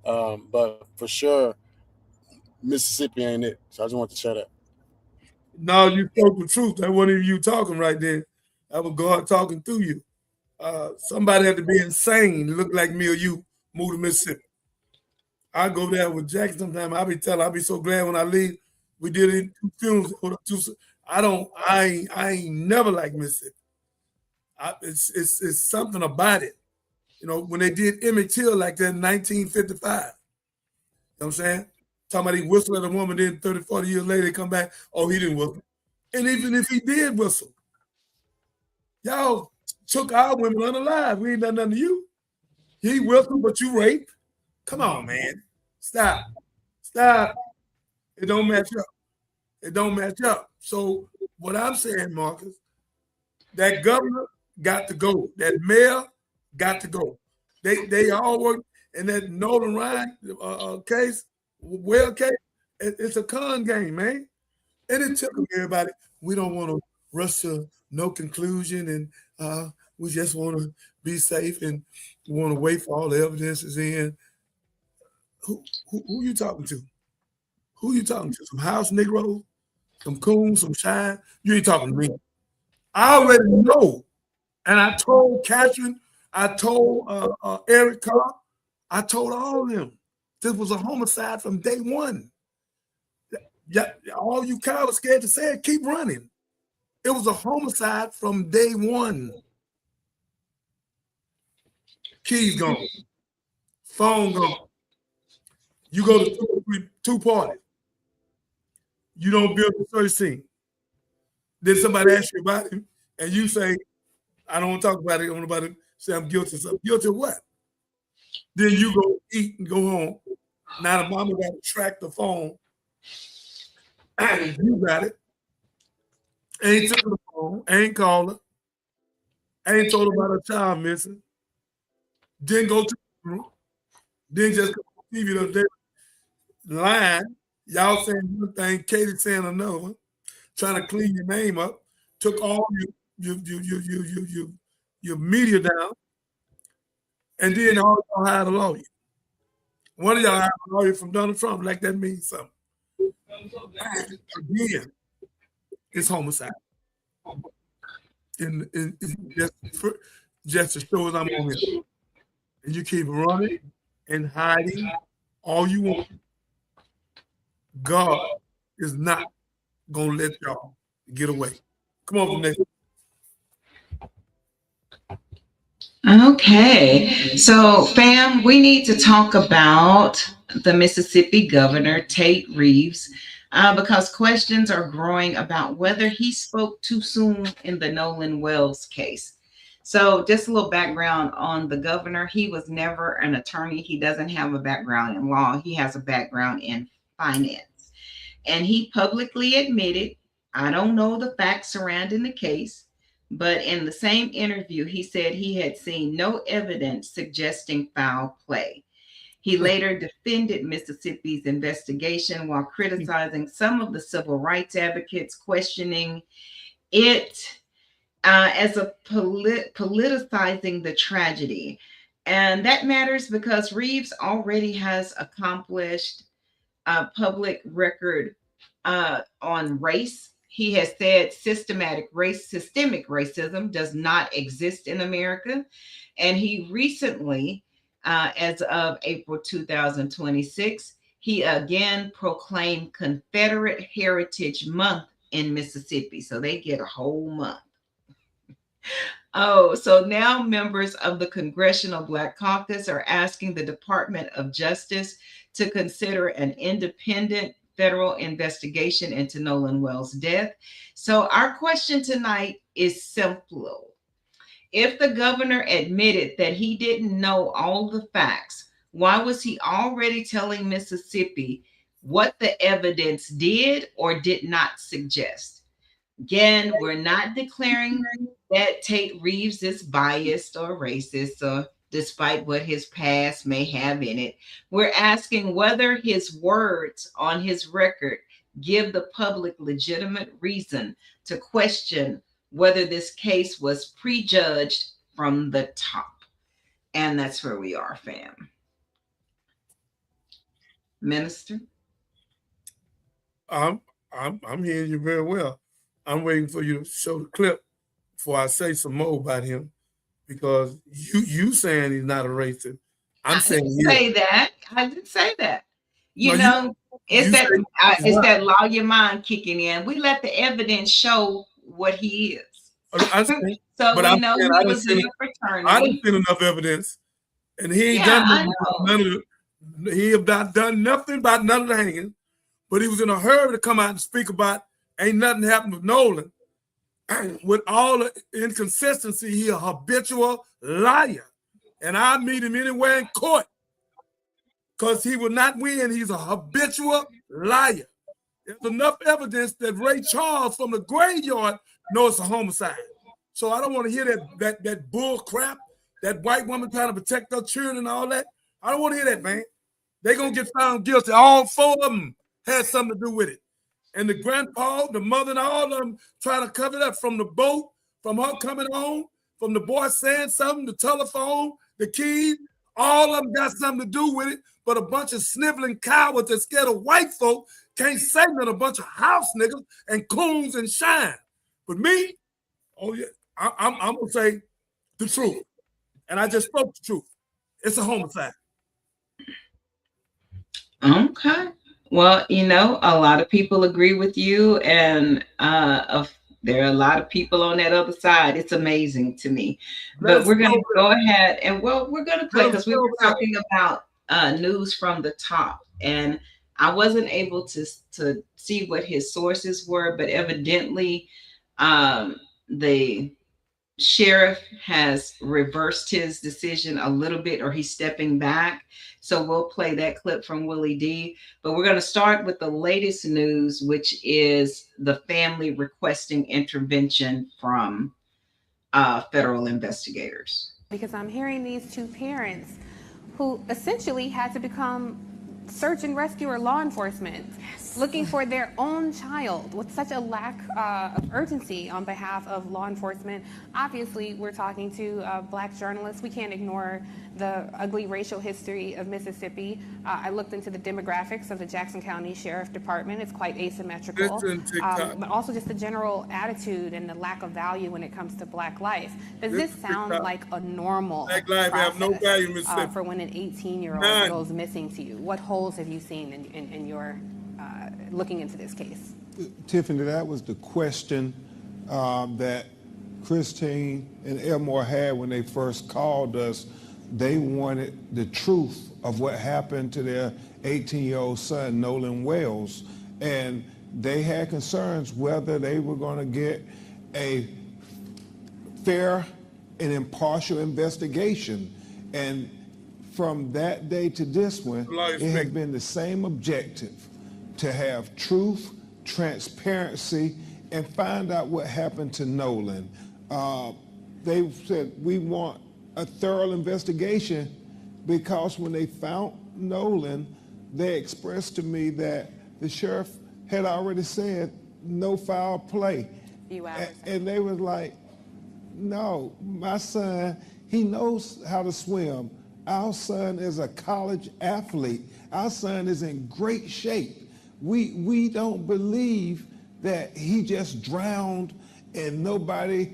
But for sure, Mississippi ain't it. So I just want to share that. No, you spoke the truth. That wasn't even you talking right there. That was God talking through you. Somebody had to be insane to look like me or you move to Mississippi. I go there with Jack sometimes. I'll be so glad when I leave. We did it in 2 funerals. I ain't never liked Mississippi. It's something about it. When they did Emmett Till like that in 1955. You know what I'm saying? Talking about he whistled at a woman, then 30, 40 years later, they come back, oh, he didn't whistle. And even if he did whistle, y'all took our women unalive. We ain't done nothing to you. He whistled, but you raped. Come on, man. Stop. It don't match up. So what I'm saying, Marcus, that governor got to go. That mayor got to go. They all work in that Nolan Ryan case. It's a con game, man. And it took everybody. We don't want to rush to no conclusion, and we just want to be safe and we want to wait for all the evidence is in. Who you talking to? Who you talking to? Some house Negroes? Some coons? Some shine? You ain't talking to me. I already know. And I told Catherine, I told Eric Carr, I told all of them. This was a homicide from day one. All you cowards scared to say it, keep running. It was a homicide from day one. Keys gone. Phone gone. You go to two parties. You don't build a search team. Then somebody asks you about him, and you say, I don't want to talk about it. I want to say I'm guilty of something. Guilty of what? Then you go eat and go home. Now the mama got to track the phone. You got it. Ain't took the phone. Ain't called her. Ain't told her about her child missing. Didn't go to the room. Then just go to TV the other day. Lying. Y'all saying one thing, Katie saying another. Trying to clean your name up. Took all your media down. And then all y'all hired a lawyer. One of y'all hired a lawyer from Donald Trump, like that means something. Again, it's homicide. And just to show us I'm on here. And you keep running and hiding all you want. God is not going to let y'all get away. Come on, next. Okay, so fam, we need to talk about the Mississippi Governor Tate Reeves because questions are growing about whether he spoke too soon in the Nolan Wells case. So just a little background on the governor. He was never an attorney. He doesn't have a background in law. He has a background in finance. And he publicly admitted, I don't know the facts surrounding the case, but in the same interview, he said he had seen no evidence suggesting foul play. He later defended Mississippi's investigation while criticizing some of the civil rights advocates, questioning it as a politicizing the tragedy. And that matters because Reeves already has accomplished a public record on race. He has said systemic racism does not exist in America. And he recently, as of April 2026, he again proclaimed Confederate Heritage Month in Mississippi. So they get a whole month. Oh, so now members of the Congressional Black Caucus are asking the Department of Justice to consider an independent federal investigation into Nolan Wells' death. So our question tonight is simple. If the governor admitted that he didn't know all the facts, why was he already telling Mississippi what the evidence did or did not suggest? Again, we're not declaring that Tate Reeves is biased or racist, or despite what his past may have in it. We're asking whether his words on his record give the public legitimate reason to question whether this case was prejudged from the top. And that's where we are, fam. Minister? I'm hearing you very well. I'm waiting for you to show the clip before I say some more about him, because you saying he's not a racist. I'm saying I didn't say that. It's that lawyer mind kicking in. We let the evidence show what he is. So we know he was in a fraternity. I don't see enough evidence, and he ain't done nothing about none of the hanging. But he was in a hurry to come out and speak about ain't nothing happened with Nolan. With all the inconsistency, he a habitual liar. And I meet him anywhere in court because he will not win. He's a habitual liar. There's enough evidence that Ray Charles from the graveyard knows it's a homicide. So I don't want to hear that bull crap, that white woman trying to protect her children and all that. I don't want to hear that, man. They're going to get found guilty. All four of them had something to do with it. And the grandpa, the mother, and all of them trying to cover it up, from the boat, from her coming home, from the boy saying something, the telephone, the keys, all of them got something to do with it. But a bunch of sniveling cowards that scared of white folk can't say nothing, a bunch of house niggas and coons and shine. But me, oh yeah, I'm going to say the truth. And I just spoke the truth. It's a homicide. Okay. Well, a lot of people agree with you, and there are a lot of people on that other side. It's amazing to me. But we're going to go ahead and, we're going to play, because we were talking about news from the top, and I wasn't able to see what his sources were, but evidently the sheriff has reversed his decision a little bit, or he's stepping back. So we'll play that clip from Willie D. But we're going to start with the latest news, which is the family requesting intervention from federal investigators. Because I'm hearing these two parents who essentially had to become search and rescue or law enforcement, looking for their own child with such a lack of urgency on behalf of law enforcement. Obviously, we're talking to Black journalists. We can't ignore the ugly racial history of Mississippi. I looked into the demographics of the Jackson County Sheriff Department. It's quite asymmetrical, but also just the general attitude and the lack of value when it comes to Black life. Does this sound like a normal Black life have no value, Mississippi. For when an 18-year-old goes missing to you? What holes have you seen in your looking into this case? Tiffany, that was the question that Christine and Elmore had when they first called us. They wanted the truth of what happened to their 18-year-old son, Nolan Wells. And they had concerns whether they were going to get a fair and impartial investigation. And from that day to this one, it has been the same objective: to have truth, transparency, and find out what happened to Nolan. They said, we want a thorough investigation, because when they found Nolan, they expressed to me that the sheriff had already said no foul play. And they was like, no, my son, he knows how to swim. Our son is a college athlete. Our son is in great shape. We don't believe that he just drowned and nobody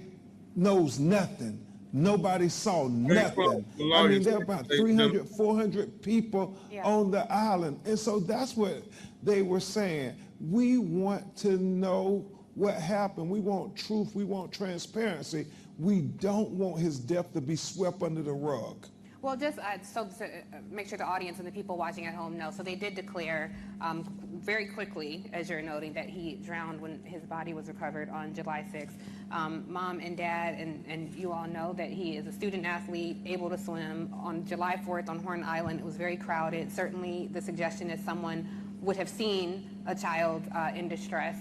knows nothing. Nobody saw nothing. I mean, there are about 300, 400 people on the island. And so that's what they were saying. We want to know what happened. We want truth. We want transparency. We don't want his death to be swept under the rug. Well, just so to make sure the audience and the people watching at home know, so they did declare very quickly, as you're noting, that he drowned when his body was recovered on July 6th. Mom and Dad and you all know that he is a student athlete, able to swim. On July 4th on Horn Island, it was very crowded. Certainly the suggestion is someone would have seen a child in distress.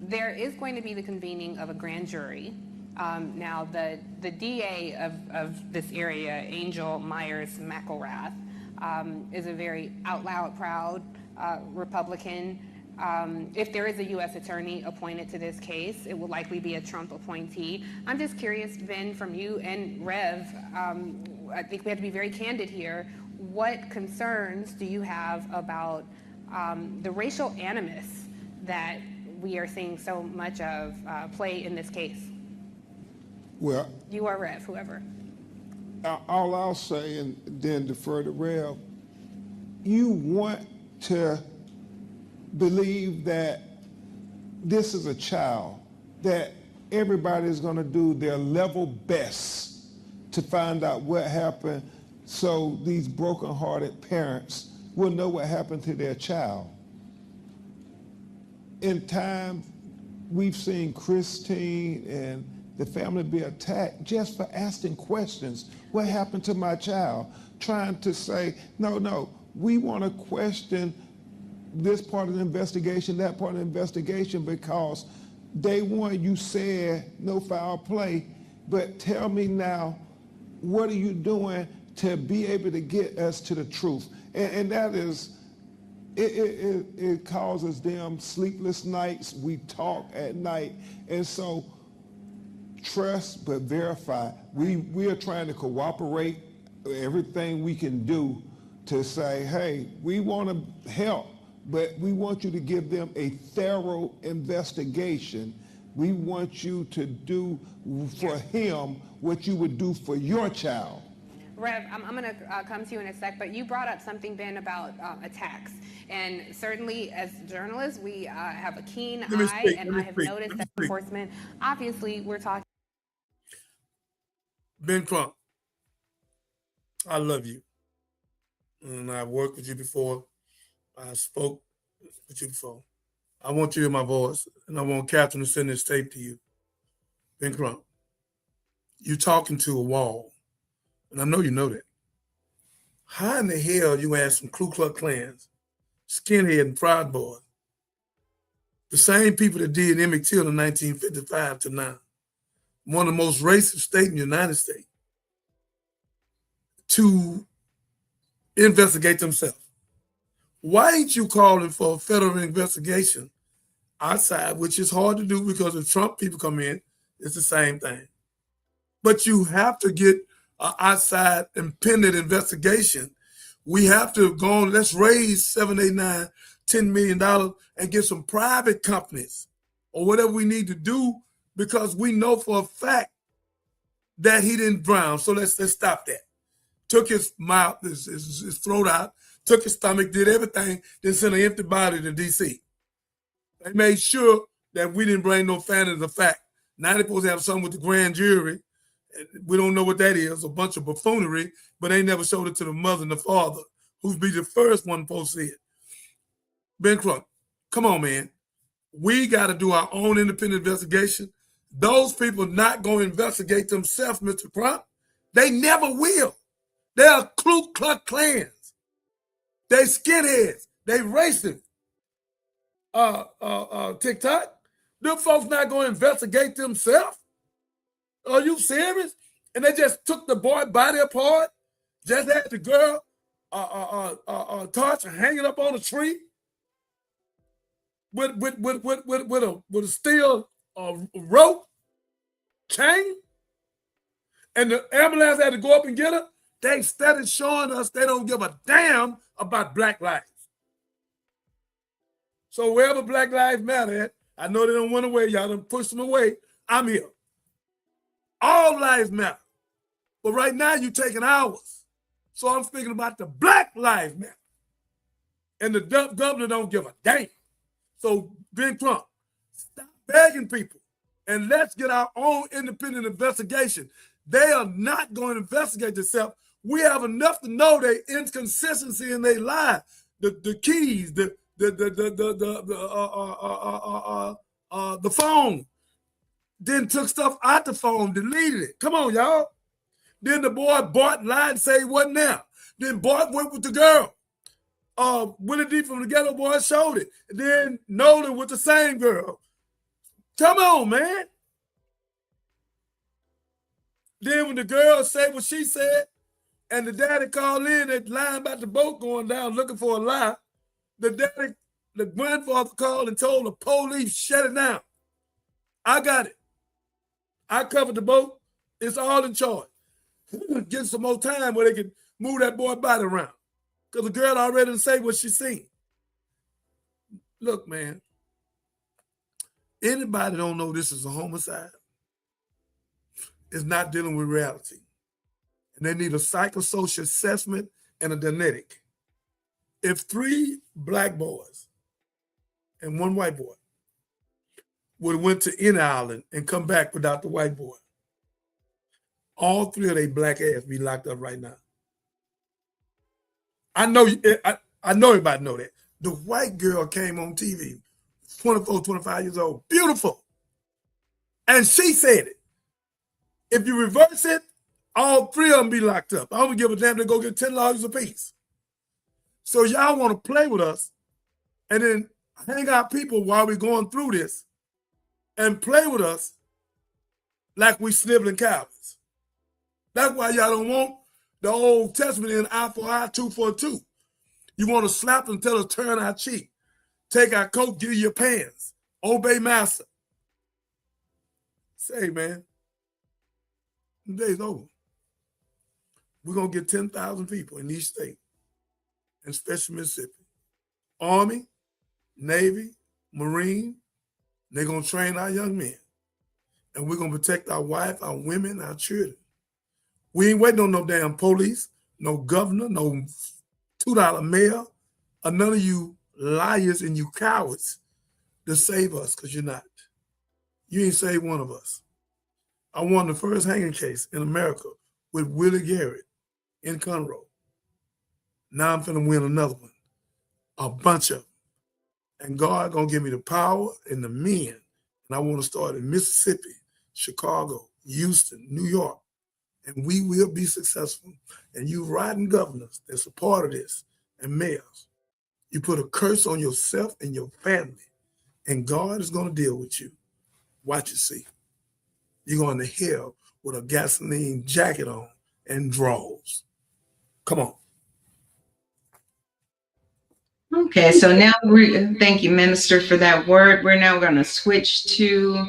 There is going to be the convening of a grand jury. Now, the DA of this area, Angel Myers McElrath, is a very out loud, proud Republican. If there is a U.S. attorney appointed to this case, it will likely be a Trump appointee. I'm just curious, Ben, from you and Rev, I think we have to be very candid here. What concerns do you have about the racial animus that we are seeing so much of play in this case? Well, you or Rev, whoever. All I'll say, and then defer to Rev, you want to believe that this is a child, that everybody is going to do their level best to find out what happened so these broken-hearted parents will know what happened to their child. In time, we've seen Christine and the family be attacked just for asking questions. What happened to my child? Trying to say, no, we want to question this part of the investigation, that part of the investigation, because day one you said no foul play, but tell me now, what are you doing to be able to get us to the truth? And that is, it causes them sleepless nights. We talk at night. And so trust but verify. We are trying to cooperate everything we can do to say, hey, we want to help, but we want you to give them a thorough investigation. We want you to do for him what you would do for your child. Rev, I'm going to come to you in a sec, but you brought up something, Ben, about attacks. And certainly as journalists, we have a keen eye, and I have noticed that enforcement, obviously we're talking. Ben Crump, I love you. And I've worked with you before. I spoke with you before. I want you to hear my voice, and I want Catherine to send this tape to you. Ben Crump, you're talking to a wall, and I know you know that. How in the hell you ask some Ku Klux Klans, skinhead and Proud Boys, the same people that did Emmett Till in 1955 to now, one of the most racist states in the United States, to investigate themselves? Why ain't you calling for a federal investigation outside, which is hard to do because if Trump people come in, it's the same thing. But you have to get an outside independent investigation. We have to go on, let's raise $7, $8, $9, $10 million and get some private companies or whatever we need to do, because we know for a fact that he didn't drown. So let's stop that. Took his mouth, his throat out, took his stomach, did everything, then sent an empty body to D.C. They made sure that we didn't bring no findings of fact. Now they're supposed to have something with the grand jury. We don't know what that is, a bunch of buffoonery, but they never showed it to the mother and the father, who'd be the first one supposed to see it. Ben Crump, come on, man. We got to do our own independent investigation. Those people not going to investigate themselves, Mr. Crump. They never will. They are Ku Klux Klans. They skinheads. They racist. TikTok. Them folks not going to investigate themselves. Are you serious? And they just took the boy body apart, just had the girl torch hanging up on a tree with a steel rope chain, and the ambulance had to go up and get her. They started showing us they don't give a damn about Black lives. So wherever Black Lives Matter at, I know they don't went away. Y'all done pushed them away. I'm here. All lives matter. But right now, you're taking ours. So I'm speaking about the Black Lives Matter. And the governor don't give a damn. So, Ben Trump, stop begging people. And let's get our own independent investigation. They are not going to investigate themselves. We have enough to know their inconsistency in their lives. The keys, the phone. Then took stuff out the phone, deleted it. Come on, y'all. Then the boy Bart lied and said he wasn't there. Then Bart went with the girl. Willie D from the Ghetto Boys showed it. And then Nolan with the same girl. Come on, man. Then when the girl said what she said, and the daddy called in and lying about the boat going down looking for a lie, the grandfather called and told the police, shut it down. I got it. I covered the boat. It's all in charge. Get some more time where they can move that boy body around. Because the girl already say what she seen. Look, man. Anybody don't know this is a homicide is not dealing with reality. And they need a psychosocial assessment and a genetic. If 3 black boys and 1 white boy would have went to any island and come back without the white boy, all 3 of their black ass be locked up right now. I know everybody know that. The white girl came on TV, 24, 25 years old, beautiful. And she said it. If you reverse it, all 3 of them be locked up. I don't give a damn to go get $10 apiece. So y'all want to play with us and then hang out people while we're going through this and play with us like we sniveling cowards. That's why y'all don't want the Old Testament in eye for eye, tooth for a tooth. You want to slap them, tell us turn our cheek. Take our coat, give you your pants. Obey master. Say, man, the day's over. We're going to get 10,000 people in each state, and especially Mississippi. Army, Navy, Marine, they're going to train our young men. And we're going to protect our wife, our women, our children. We ain't waiting on no damn police, no governor, no $2 mayor, or none of you liars and you cowards to save us, because you're not. You ain't saved one of us. I won the first hanging case in America with Willie Garrett in Conroe. Now I'm finna win another one. A bunch of them. And God gonna give me the power and the men. And I want to start in Mississippi, Chicago, Houston, New York. And we will be successful. And you riding governors that's a part of this, and mayors, you put a curse on yourself and your family, and God is going to deal with you. Watch it see. You're going to hell with a gasoline jacket on and drawers. Come on. Okay, so now thank you, Minister, for that word. We're now going to switch to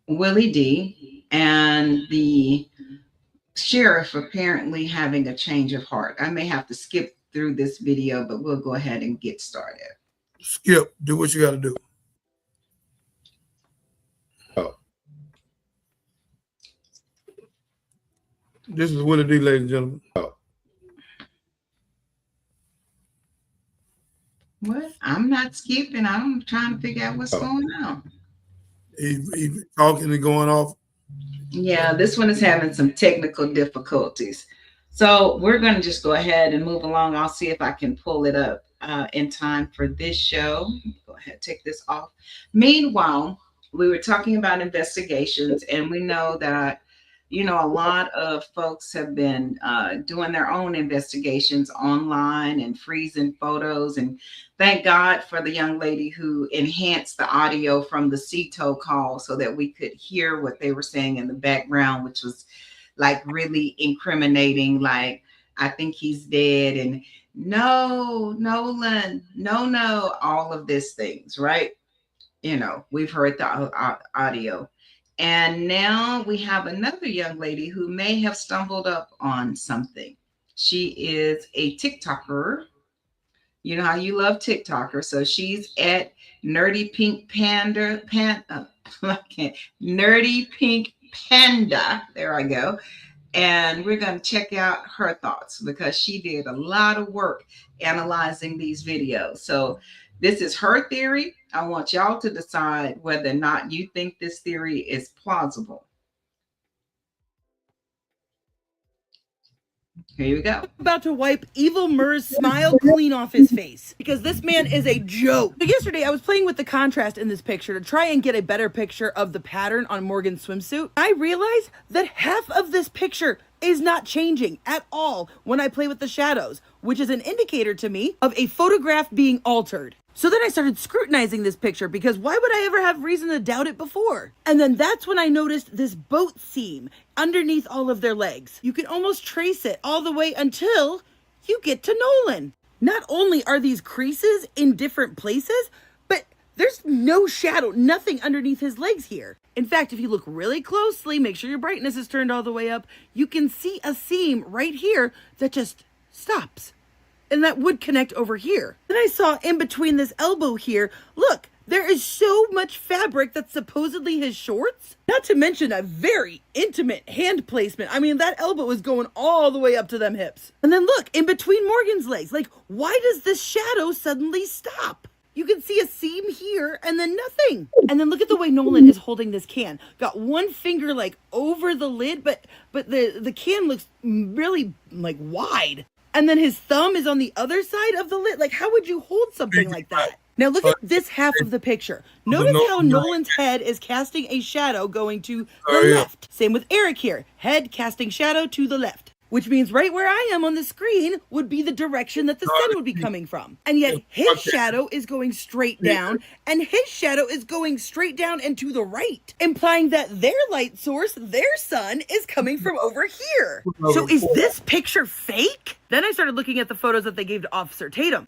Willie D and the sheriff apparently having a change of heart. I may have to skip through this video, but we'll go ahead and get started. Skip, do what you got to do. This is Willie D, ladies and gentlemen. What? I'm not skipping. I'm trying to figure out what's going on. He talking and going off. Yeah, this one is having some technical difficulties. So we're going to just go ahead and move along. I'll see if I can pull it up in time for this show. Go ahead, take this off. Meanwhile, we were talking about investigations, and we know that a lot of folks have been doing their own investigations online and freezing photos. And thank God for the young lady who enhanced the audio from the CETO call so that we could hear what they were saying in the background, which was like really incriminating. Like, I think he's dead. And no, Nolan, no, all of these things, right? We've heard the audio. And now we have another young lady who may have stumbled up on something. She is a TikToker. You know how you love TikToker. So she's at Nerdy Pink Panda, Nerdy Pink Panda. There I go. And we're going to check out her thoughts because she did a lot of work analyzing these videos. So this is her theory. I want y'all to decide whether or not you think this theory is plausible. Here you go. About to wipe Evil Murr's smile clean off his face because this man is a joke. So yesterday I was playing with the contrast in this picture to try and get a better picture of the pattern on Morgan's swimsuit. I realized that half of this picture is not changing at all when I play with the shadows, which is an indicator to me of a photograph being altered. So then I started scrutinizing this picture because why would I ever have reason to doubt it before? And then that's when I noticed this boat seam underneath all of their legs. You can almost trace it all the way until you get to Nolan. Not only are these creases in different places, but there's no shadow, nothing underneath his legs here. In fact, if you look really closely, make sure your brightness is turned all the way up, you can see a seam right here that just stops. And that would connect over here. Then I saw in between this elbow here, look, there is so much fabric that's supposedly his shorts. Not to mention a very intimate hand placement. I mean, that elbow is going all the way up to them hips. And then look, in between Morgan's legs, like, why does this shadow suddenly stop? You can see a seam here and then nothing. And then look at the way Nolan is holding this can. Got one finger like over the lid, but the can looks really like wide. And then his thumb is on the other side of the lid. Like, how would you hold something like that? Now look at this half of the picture. Notice how Nolan's head is casting a shadow going to the left. Same with Eric here. Head casting shadow to the left. Which means right where I am on the screen would be the direction that the sun would be coming from. And yet his shadow is going straight down, and his shadow is going straight down and to the right, implying that their light source, their sun, is coming from over here. So is this picture fake? Then I started looking at the photos that they gave to Officer Tatum.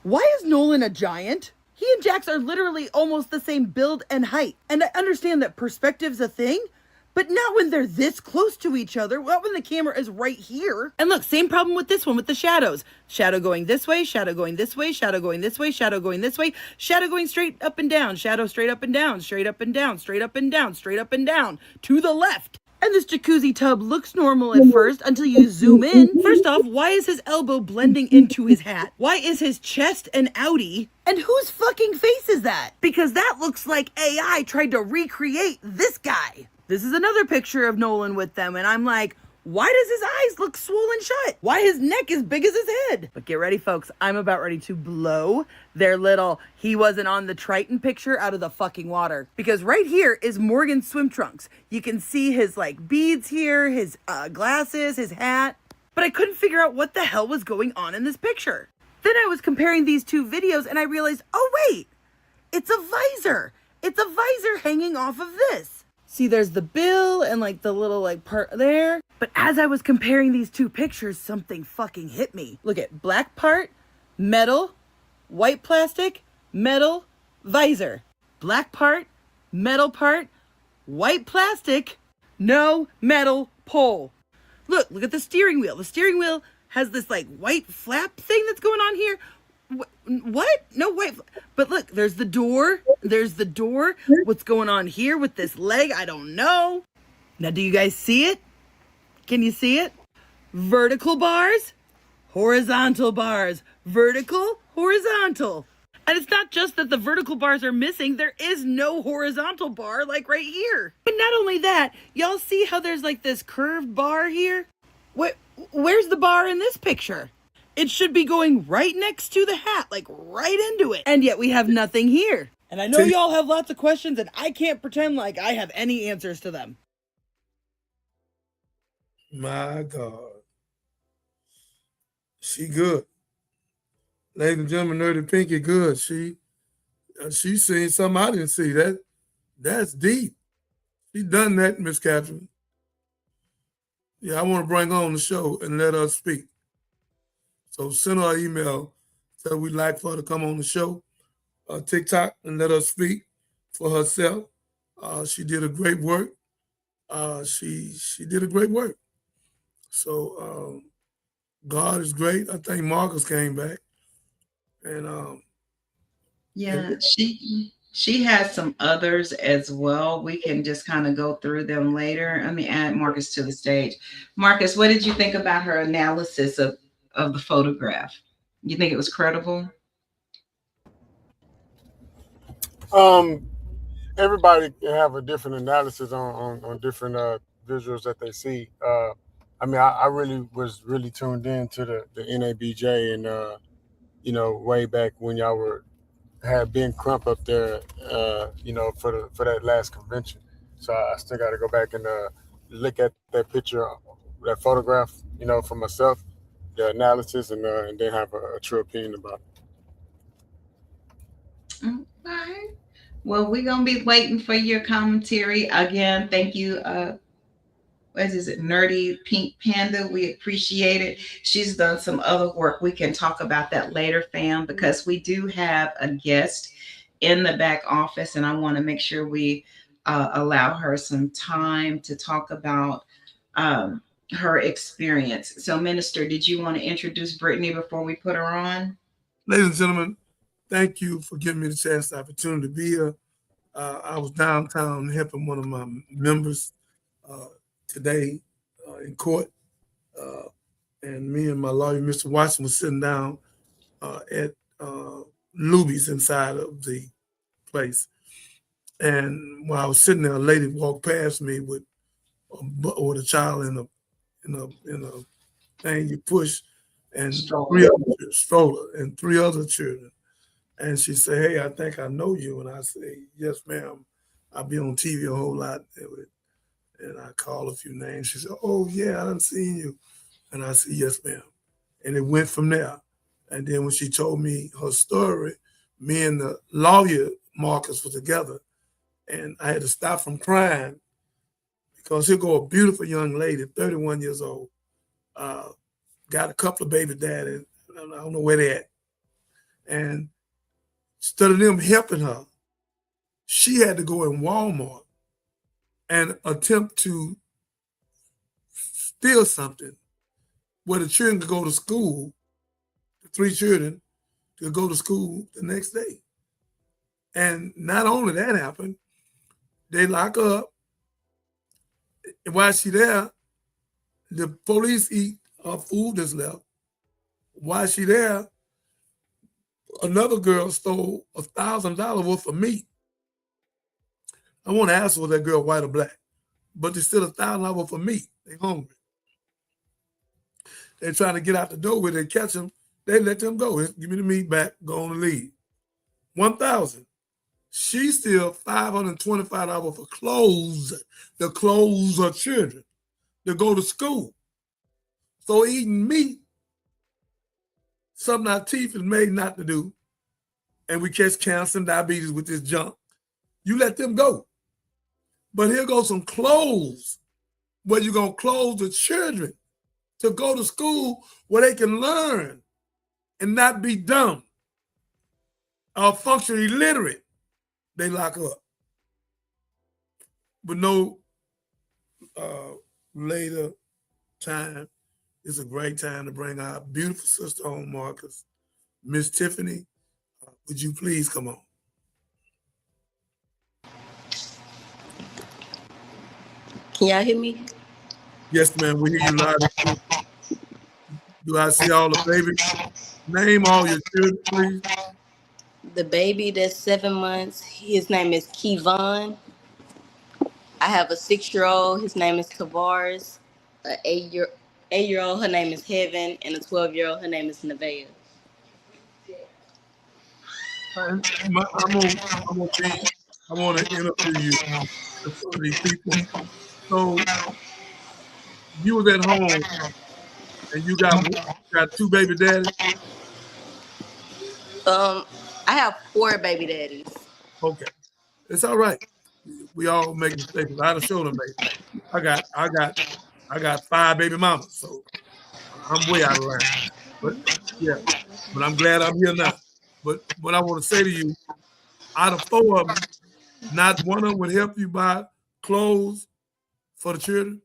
Why is Nolan a giant? He and Jax are literally almost the same build and height. And I understand that perspective's a thing, but not when they're this close to each other, not when the camera is right here. And look, same problem with this one with the shadows. Shadow going this way, shadow going this way, shadow going this way, shadow going this way, shadow going straight up and down, shadow straight up and down, straight up and down, straight up and down, straight up and down, to the left. And this jacuzzi tub looks normal at first until you zoom in. First off, why is his elbow blending into his hat? Why is his chest an outie? And whose fucking face is that? Because that looks like AI tried to recreate this guy. This is another picture of Nolan with them, and I'm like, why does his eyes look swollen shut? Why his neck is big as his head? But get ready, folks. I'm about ready to blow their little he wasn't on the Triton picture out of the fucking water. Because right here is Morgan's swim trunks. You can see his like beads here, his glasses, his hat. But I couldn't figure out what the hell was going on in this picture. Then I was comparing these two videos and I realized, oh wait, it's a visor. It's a visor hanging off of this. See, there's the bill and like the little like part there. But as I was comparing these two pictures, something fucking hit me. Look at black part, metal, white plastic, metal, visor. Black part, metal part, white plastic, no metal pole. Look at the steering wheel. The steering wheel has this like white flap thing that's going on here. What? No, wait. But look, there's the door. There's the door. What's going on here with this leg? I don't know. Now, do you guys see it? Can you see it? Vertical bars, horizontal bars, vertical, horizontal. And it's not just that the vertical bars are missing. There is no horizontal bar like right here. But not only that, y'all see how there's like this curved bar here? Where's the bar in this picture? It should be going right next to the hat, like right into it. And yet we have nothing here. And I know y'all have lots of questions and I can't pretend like I have any answers to them. My God. She good. Ladies and gentlemen, Nerdy Pinky good. She seen something I didn't see. That's deep. She done that, Miss Catherine. Yeah, I want to bring her on the show and let her speak. So send her an email. Tell we'd like for her to come on the show, TikTok, and let her speak for herself. She did a great work. She did a great work. So God is great. I think Marcus came back. And yeah, she has some others as well. We can just kind of go through them later. Let me add Marcus to the stage. Marcus, what did you think about her analysis of the photograph? You think it was credible? Everybody can have a different analysis on different visuals that they see. I mean, I really was really tuned in to the NABJ and way back when y'all had Ben Crump up there, for that last convention. So I still got to go back and look at that picture, that photograph, for myself, the analysis, and then have a true opinion about it. Okay. Well, we're gonna be waiting for your commentary again. Thank you. What is it, Nerdy Pink Panda? We appreciate it. She's done some other work. We can talk about that later, fam, because we do have a guest in the back office, and I want to make sure we allow her some time to talk about her experience. So, Minister, did you want to introduce Brittany before we put her on? Ladies and gentlemen, thank you for giving me the chance, the opportunity to be here. I was downtown helping one of my members today in court, and me and my lawyer, Mr. Watson, was sitting down at Luby's inside of the place. And while I was sitting there, a lady walked past me with a child in a thing you push, and stroller, and three other children. And she said, "Hey, I think I know you." And I say, "Yes, ma'am. I be on TV a whole lot." And I call a few names. She said, "Oh, yeah, I done seen you." And I said, "Yes, ma'am." And it went from there. And then when she told me her story, me and the lawyer, Marcus, were together. And I had to stop from crying because here go a beautiful young lady, 31 years old, got a couple of baby daddies. I don't know where they're at. And instead of them helping her, she had to go in Walmart and attempt to steal something where the children could go to school, the three children could go to school the next day. And not only that happened, they lock her up. And while she's there, the police eat her food that's left. While she's there, another girl stole $1,000 worth of meat. I want to ask was that girl white or black, but they still $1,000 worth of meat. They hungry. They're trying to get out the door where they catch them. They let them go. Give me the meat back. Go on and leave. $1,000. She steal $525 for clothes. The clothes of children to go to school. So eating meat, something our teeth is made not to do, and we catch cancer and diabetes with this junk. You let them go. But here goes some clothes where you're going to clothe the children to go to school where they can learn and not be dumb or functionally illiterate. They lock up. But no later time. It's a great time to bring our beautiful sister home, Marcus. Miss Tiffany, would you please come on? Can y'all hear me? Yes, ma'am, we hear you loud. Do I see all the babies? Name all your children, please. The baby that's 7 months, his name is Kevon. I have a 6-year-old, his name is Tavares. An 8-year-old, her name is Heaven, and a 12-year-old, her name is Nevaeh. I want to interview you with some of these people. So you was at home and you got two baby daddies? I have 4 baby daddies. Okay, it's all right. We all make mistakes. I had to show them, baby. I got 5 baby mamas, so I'm way out of line. But yeah, but I'm glad I'm here now. But what I want to say to you, out of 4 of them, not one of them would help you buy clothes for the children?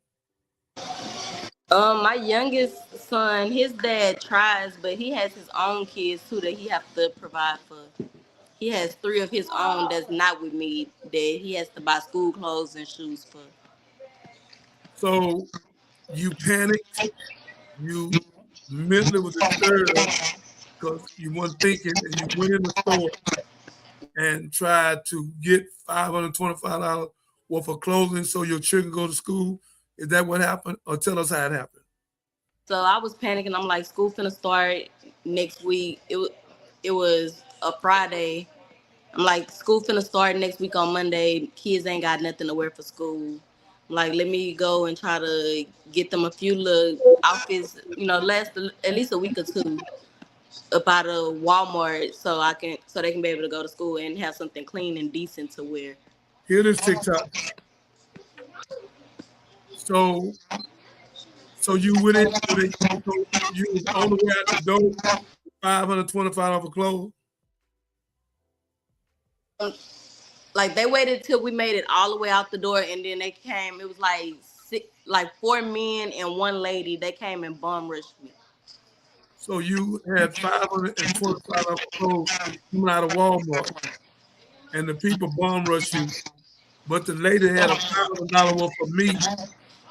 My youngest son, his dad tries, but he has his own kids too that he have to provide for. He has 3 of his own that's not with me that he has to buy school clothes and shoes for. So you panicked, you mentally was disturbed because you weren't thinking, and you went in the store and tried to get $525 worth of clothing so your children go to school. Is that what happened? Or tell us how it happened. So I was panicking. I'm like, school finna start next week. It was a Friday. I'm like, school finna start next week on Monday. Kids ain't got nothing to wear for school. I'm like, let me go and try to get them a few little outfits, last at least a week or 2 up out of Walmart so they can be able to go to school and have something clean and decent to wear. Here is TikTok. So you went in, you was on the way out the door, $525 for clothes. Like they waited till we made it all the way out the door, and then they came. It was like 4 men and 1 lady. They came and bum rushed me. So you had $525 for clothes coming out of Walmart, and the people bum rushed you, but the lady had $1,000 worth of meat.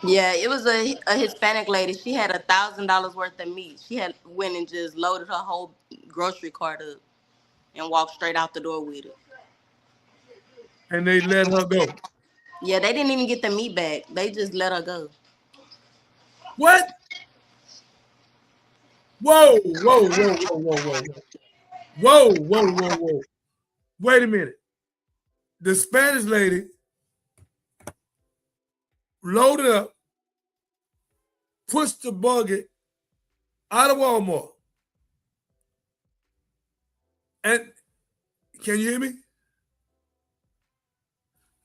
Yeah, it was a Hispanic lady. She had $1,000 worth of meat. She had went and just loaded her whole grocery cart up and walked straight out the door with it. And they let her go. Yeah, they didn't even get the meat back. They just let her go. What? Whoa, whoa, whoa, whoa, whoa, whoa, whoa, whoa, whoa, whoa. Wait a minute. The Spanish lady loaded up, pushed the buggy out of Walmart. And can you hear me?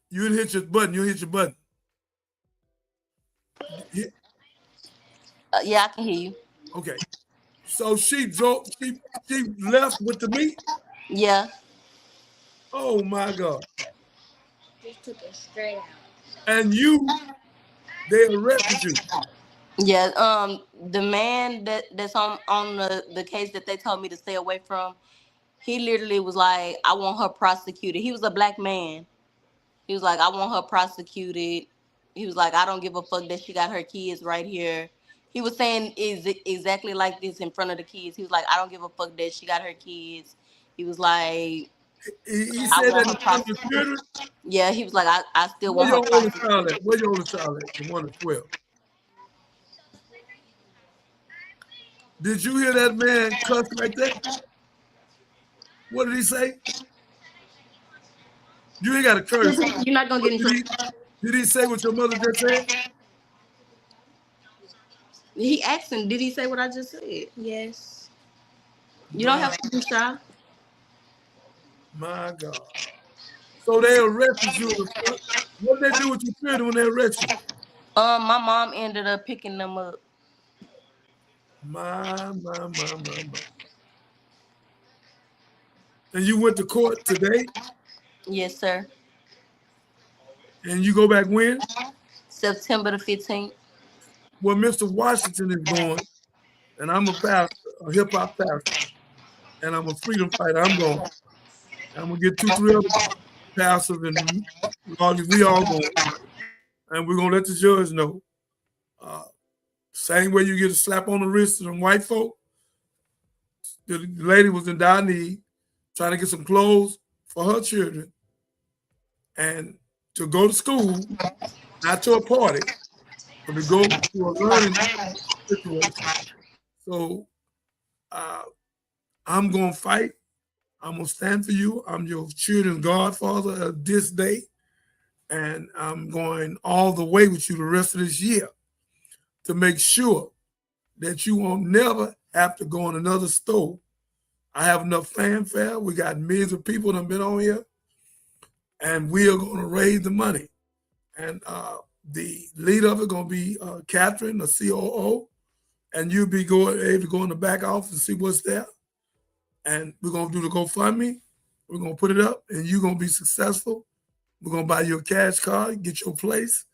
You didn't hit your button. You hit your button. Yeah, I can hear you. Okay. So she drove. She left with the meat. Yeah. Oh my God. Just took it straight out. And they arrested you. Yeah. The man that's on the case that they told me to stay away from, he literally was like, I want her prosecuted. He was a black man. He was like, I want her prosecuted. He was like, I don't give a fuck that she got her kids right here. He was saying exactly like this in front of the kids. He was like, I don't give a fuck that she got her kids. He was like, he said that in front of the children? Yeah, he was like, I still Where want her prosecuted. Where your oldest child at? The one at 12. Did you hear that man cuss like that? What did he say? You ain't got to curse. You're not gonna get in trouble. Did he say what your mother just said? He asked him, did he say what I just said? Yes. You don't have to be shy. My God. So they arrested you. What did they do with your children when they arrested you? My mom ended up picking them up. My. And you went to court today? Yes, sir. And you go back when? September the 15th. Well, Mr. Washington is going, and I'm a pastor, a hip-hop pastor, and I'm a freedom fighter. I'm going. I'm going to get 2-3 other pastors, and we all going. And we're going to let the judge know. Same way you get a slap on the wrist from white folk. The lady was in dire need, trying to get some clothes for her children and to go to school, not to a party, but to go to a learning situation. So I'm going to fight. I'm going to stand for you. I'm your children's godfather of this day. And I'm going all the way with you the rest of this year to make sure that you won't never have to go in another store. I have enough fanfare. We got millions of people that have been on here. And we are going to raise the money. And the leader of it going to be Catherine, the COO. And you'll be able to go in the back office and see what's there. And we're going to do the GoFundMe. We're going to put it up, and you're going to be successful. We're going to buy you a cash card, get your place.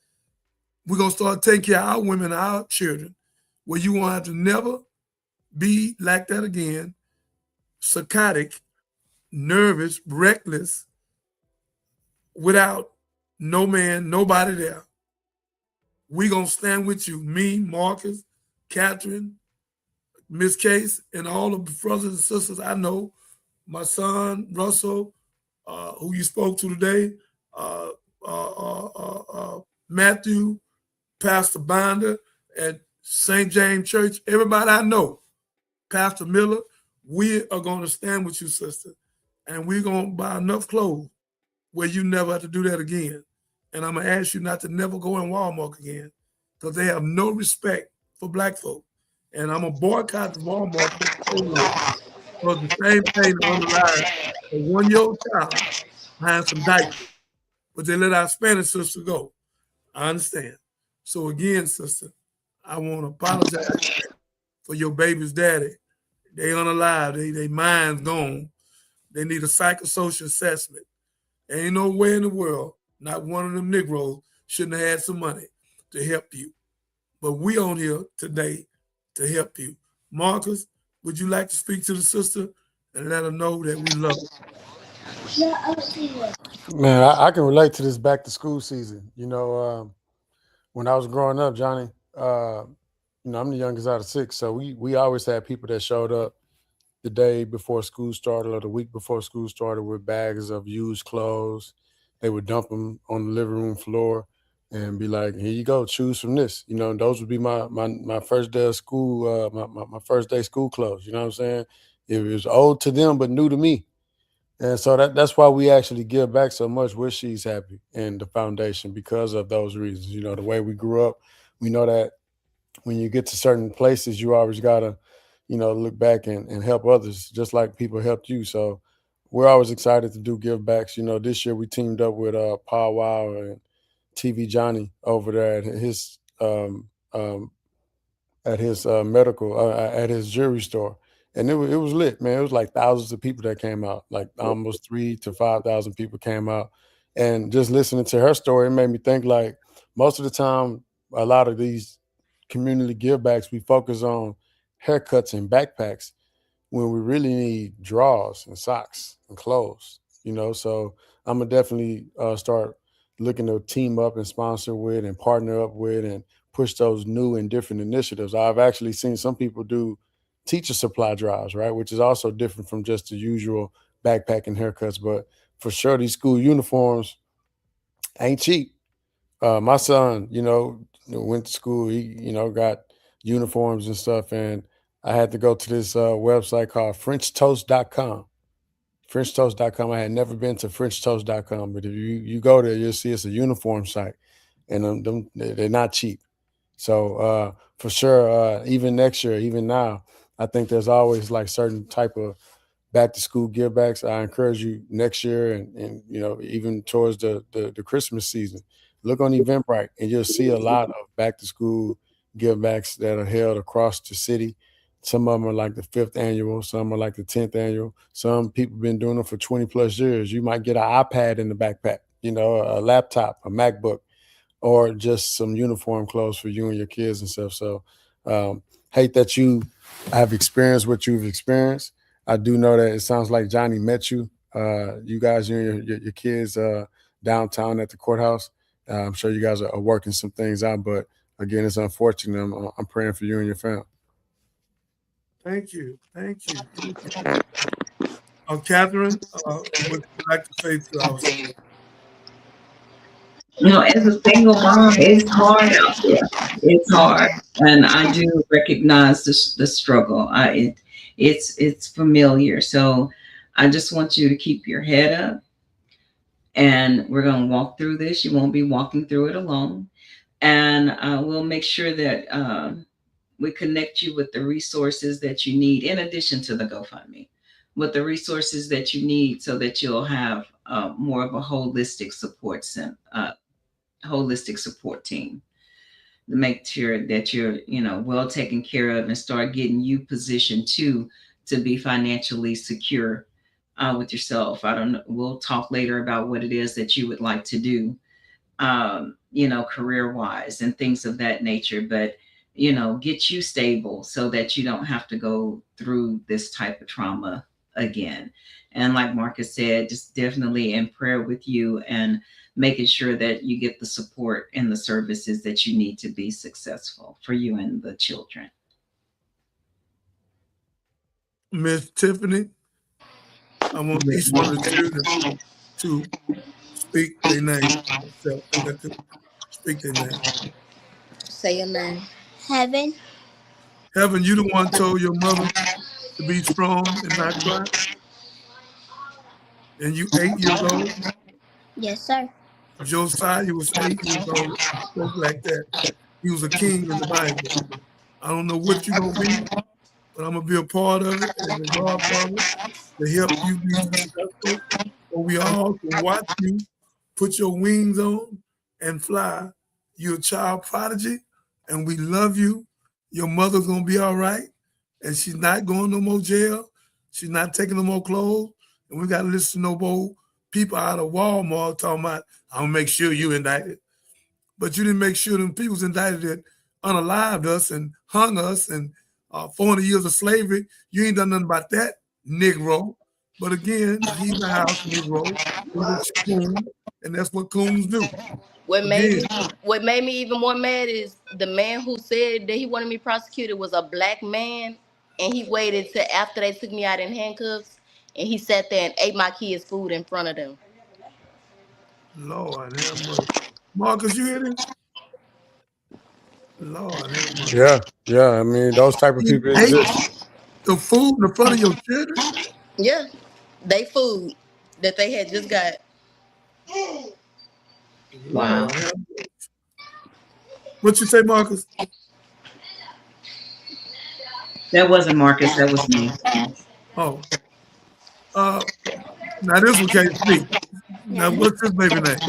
We're going to start taking care of our women and our children. where you won't have to never be like that again, psychotic, nervous, reckless, without no man, nobody there. We gonna stand with you, me, Marcus, Catherine, Miss Case, and all the brothers and sisters I know, my son, Russell, who you spoke to today, Matthew, Pastor Binder at St. James Church, everybody I know, Pastor Miller, we are going to stand with you, sister, and we're going to buy enough clothes where you never have to do that again. And I'm going to ask you not to never go in Walmart again, because they have no respect for black folk. And I'm going to boycott the Walmart for the same thing on the line for 1-year-old child behind some diapers. But they let our Spanish sister go. I understand. So again, sister, I want to apologize for your baby's daddy. They unalive. They mind's gone. They need a psychosocial assessment. There ain't no way in the world, not one of them Negroes shouldn't have had some money to help you. But we on here today to help you. Marcus, would you like to speak to the sister and let her know that we love her? Man, I can relate to this back to school season. You know, when I was growing up, Johnny, you know, I'm the youngest out of 6, so we always had people that showed up the day before school started or the week before school started with bags of used clothes. They would dump them on the living room floor and be like, "Here you go, choose from this." You know, and those would be my first day of school, my first day school clothes. You know what I'm saying? It was old to them but new to me. And so that's why we actually give back so much with She's Happy and the foundation, because of those reasons. You know, the way we grew up, we know that when you get to certain places, you always got to, you know, look back and help others just like people helped you. So we're always excited to do give backs. You know, this year we teamed up with Paul Wow and TV Johnny over there at his medical, at his jewelry store. And it was lit, man. It was like thousands of people that came out, like almost 3,000 to 5,000 people came out. And just listening to her story, it made me think, like, most of the time, a lot of these community givebacks, we focus on haircuts and backpacks when we really need drawers and socks and clothes, you know? So I'm gonna definitely start looking to team up and sponsor with and partner up with and push those new and different initiatives. I've actually seen some people do teacher supply drives, right? Which is also different from just the usual backpack and haircuts. But for sure, these school uniforms ain't cheap. My son, you know, went to school, he, you know, got uniforms and stuff. And I had to go to this website called FrenchToast.com. FrenchToast.com. I had never been to FrenchToast.com, but if you go there, you'll see it's a uniform site. And they're not cheap. So for sure, even next year, even now, I think there's always like certain type of back to school give backs. I encourage you next year and you know, even towards the Christmas season, look on Eventbrite and you'll see a lot of back to school give backs that are held across the city. Some of them are like the 5th annual, some are like the 10th annual. Some people have been doing them for 20 plus years. You might get an iPad in the backpack, you know, a laptop, a MacBook, or just some uniform clothes for you and your kids and stuff. So hate that you have experienced what you've experienced. I do know that it sounds like Johnny met you. You guys, you and your kids downtown at the courthouse. I'm sure you guys are working some things out, but again, it's unfortunate. I'm praying for you and your family. Thank you. Thank you. Catherine, what would you like to say to us? You know, as a single mom, it's hard out there. It's hard, and I do recognize the struggle. It's familiar. So I just want you to keep your head up, and we're going to walk through this. You won't be walking through it alone, and we'll make sure that we connect you with the resources that you need, in addition to the GoFundMe, with the resources that you need, so that you'll have more of a holistic support team to make sure that you're, you know, well taken care of, and start getting you positioned to be financially secure with yourself. I don't know. We'll talk later about what it is that you would like to do, you know, career wise and things of that nature. But get you stable so that you don't have to go through this type of trauma again. And like Marcus said, just definitely in prayer with you and making sure that you get the support and the services that you need to be successful for you and the children. Miss Tiffany, I want each one of the children to speak their name. They got to speak their name. Say your name. Heaven. Heaven, you the one told your mother to be strong and not cry? And you 8 years old? Yes, sir. Josiah was 8 years old, spoke like that. He was a king in the Bible. I don't know what you're going to be, but I'm going to be a part of it as a godfather to help you be successful. So we all can watch you put your wings on and fly. You're a child prodigy, and we love you. Your mother's going to be all right, and she's not going no more jail. She's not taking no more clothes, and we got to listen to no more people out of Walmart talking about, I'm going to make sure you indicted. But you didn't make sure them people's indicted that unalived us and hung us and 400 years of slavery. You ain't done nothing about that, Negro. But again, he's a house Negro. He's a coon, and that's what coons do. What made me even more mad is the man who said that he wanted me prosecuted was a black man, and he waited till after they took me out in handcuffs, and he sat there and ate my kids' food in front of them. Lord have mercy. Marcus, you hear this? Lord have mercy. Yeah. I mean, those type of people exist. The food in front of your children? Yeah, they food that they had just got. Wow. What you say, Marcus? That wasn't Marcus, that was me. Oh. Now this one can't speak. Now what's his baby name?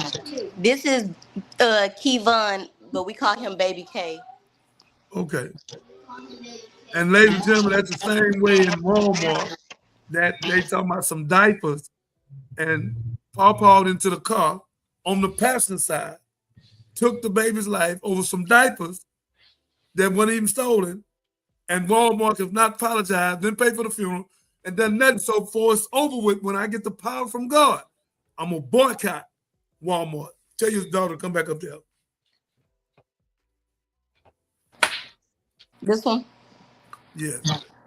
This is Kevon, but we call him Baby K. Okay. And ladies and gentlemen, that's the same way in Walmart that they talking about some diapers and pawpawed into the car on the passenger side, took the baby's life over some diapers that weren't even stolen, and Walmart has not apologized, didn't pay for the funeral, and done nothing. So for it's over with, when I get the power from God, I'm gonna boycott Walmart. Tell your daughter to come back up there. This one? Yeah.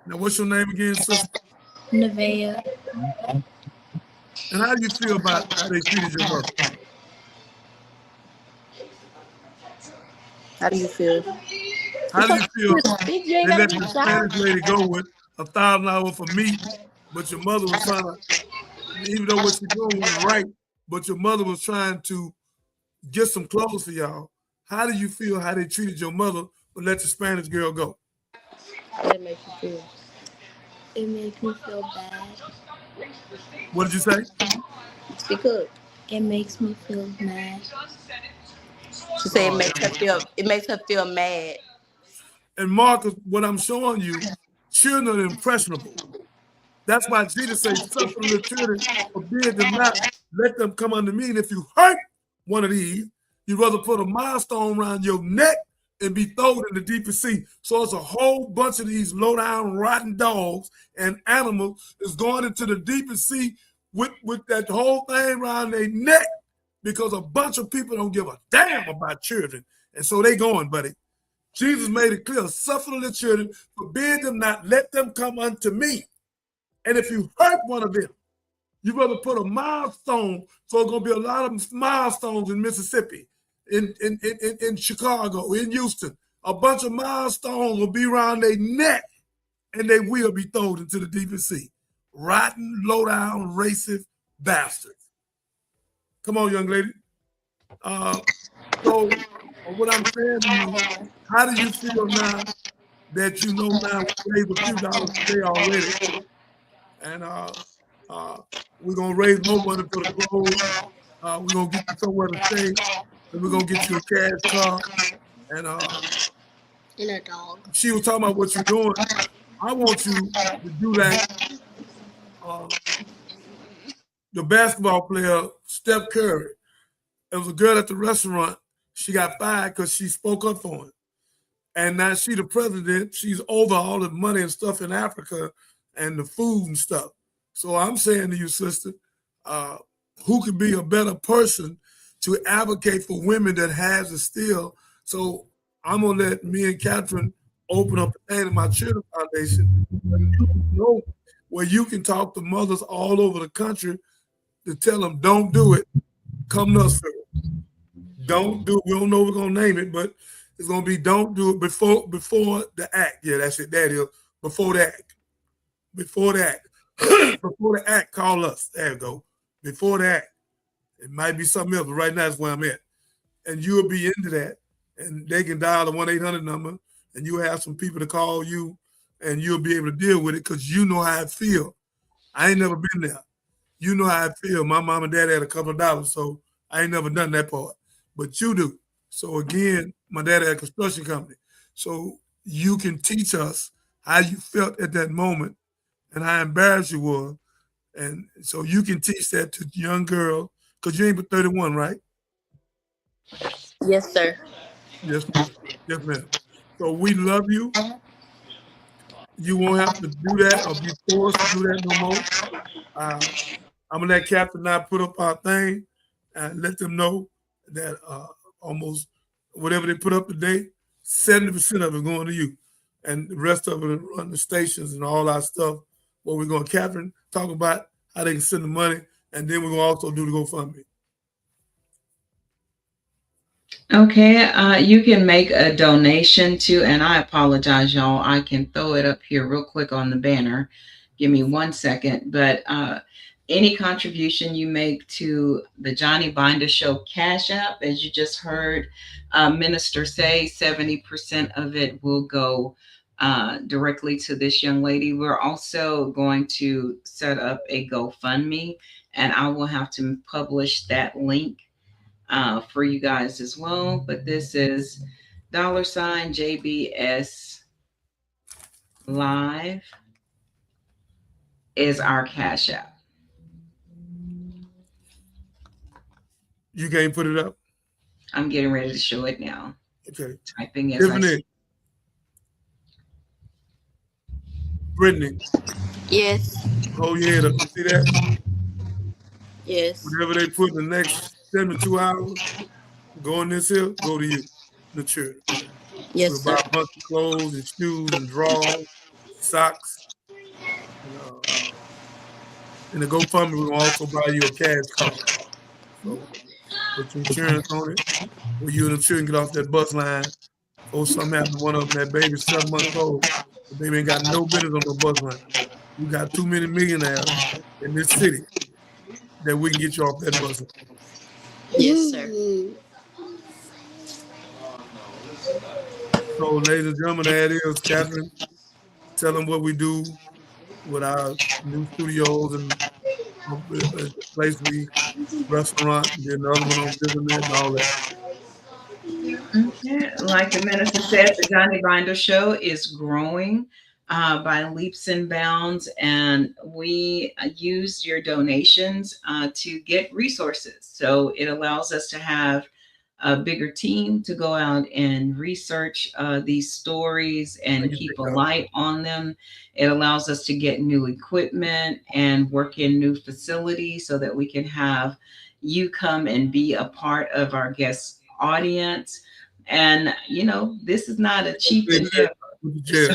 Now what's your name again, sister? Nevaeh. And how do you feel about how they treated your mother? How do you feel? How do you feel they let the Spanish lady go with $1,000 for meat, but your mother was trying to, even though what she's doing was right, but your mother was trying to get some clothes for y'all. How do you feel how they treated your mother but let the Spanish girl go? How did it make you feel? It makes me feel bad. What did you say? Speak up. It makes me feel mad. She said it makes her feel mad. And Marcus, what I'm showing you, children are impressionable. That's why Jesus says, suffer the children, forbid them not, let them come unto me. And if you hurt one of these, you'd rather put a milestone around your neck and be thrown in the deepest sea. So it's a whole bunch of these low-down, rotten dogs and animals is going into the deepest sea with that whole thing around their neck because a bunch of people don't give a damn about children. And so they going, buddy. Jesus made it clear, suffer the children, forbid them not, let them come unto me. And if you hurt one of them, you rather put a milestone. So it's going to be a lot of milestones in Mississippi, in Chicago, in Houston. A bunch of milestones will be around their neck, and they will be thrown into the deepest sea. Rotten, low-down, racist bastards. Come on, young lady. So what I'm saying to you, how do you feel now that you know now we raised a few dollars today already? And we're going to raise more money for the clothes. We're going to get you somewhere to stay. And we're going to get you a cash car. And a dog. She was talking about what you're doing. I want you to do that. The basketball player, Steph Curry, there was a girl at the restaurant. She got fired because she spoke up for him. And now she the president. She's over all the money and stuff in Africa and the food and stuff. So I'm saying to you, sister, who could be a better person to advocate for women that has it still? So I'm gonna let me and Catherine open up the thing in my Children Foundation. You know, where you can talk to mothers all over the country to tell them don't do it. Come to us first. Don't do it. We don't know we're gonna name it, but it's gonna be don't do it before the act. Yeah, that's it. That is before the act. Before the act. Before the act, call us. There you go. Before the act. It might be something else, but right now that's where I'm at. And you'll be into that. And they can dial the 1-800 number, and you have some people to call you, and you'll be able to deal with it because you know how it feel. I ain't never been there. You know how I feel. My mom and dad had a couple of dollars, so I ain't never done that part. But you do. So again, my dad had a construction company. So you can teach us how you felt at that moment and how embarrassed you were. And so you can teach that to young girls, because you ain't but 31, right? Yes, sir. Yes, ma'am. Yes, ma'am. So we love you. You won't have to do that or be forced to do that no more. I'm gonna let Captain and I put up our thing and let them know that almost whatever they put up today, 70% of it going to you, and the rest of it run the stations and all our stuff. What we're going to Catherine talk about how they can send the money, and then we're gonna also do the GoFundMe. Okay, you can make a donation to, and I apologize, y'all. I can throw it up here real quick on the banner. Give me 1 second. But any contribution you make to the Johnny Binder Show Cash App, as you just heard Minister say, 70% of it will go directly to this young lady. We're also going to set up a GoFundMe, and I will have to publish that link for you guys as well. But this is $JBS Live is our Cash App. You can't put it up? I'm getting ready to show it now. Okay. Typing as I speak. Brittany. Yes. Hold your head up. You see that? Yes. Whatever they put in the next 72 hours, go in this here, go to you, the church. Yes, we'll sir. buy a bunch of clothes and shoes and drawers, socks. And the GoFundMe will also buy you a cash car. So put your insurance on it, or you and the children get off that bus line. Or something happened to one of them, that baby's 7 months old. The baby ain't got no business on the bus line. You got too many millionaires in this city that we can get you off that bus line. Yes, sir. So, ladies and gentlemen, that is Catherine. Tell them what we do with our new studios and the place restaurant, and then the other one on internet and all that. Okay. Like the minister said, the Johnny Binder Show is growing by leaps and bounds, and we use your donations to get resources. So it allows us to have a bigger team to go out and research these stories and keep a light on them. It allows us to get new equipment and work in new facilities so that we can have you come and be a part of our guest audience. And, you know, this is not a cheap endeavor.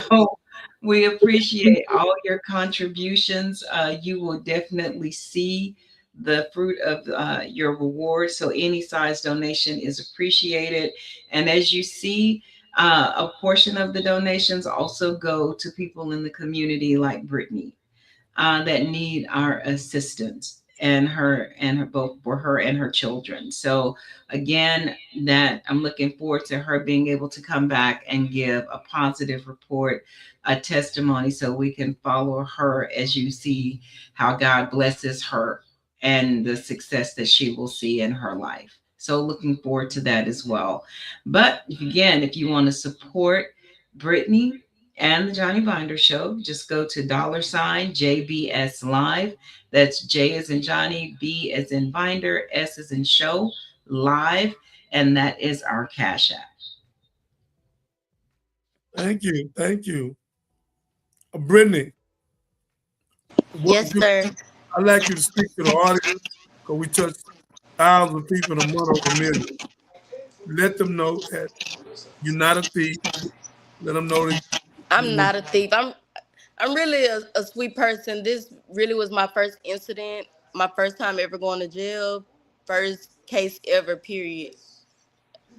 So we appreciate all your contributions. You will definitely see the fruit of your reward. So any size donation is appreciated. And as you see, a portion of the donations also go to people in the community like Brittany that need our assistance, and her both for her and her children. So again, that I'm looking forward to her being able to come back and give a positive report, a testimony, so we can follow her as you see how God blesses her and the success that she will see in her life. So looking forward to that as well. But again, if you want to support Brittany and the Johnny Binder Show, just go to $JBS Live. That's J as in Johnny, B as in Binder, S as in Show, Live, and that is our Cash App. Thank you. Thank you. Brittany. Yes, sir. I'd like you to speak to the audience because we touch thousands of people in a month over a million. Let them know that you're not a thief. Let them know that I'm not a thief. I'm really a sweet person. This really was my first incident, my first time ever going to jail, first case ever, period.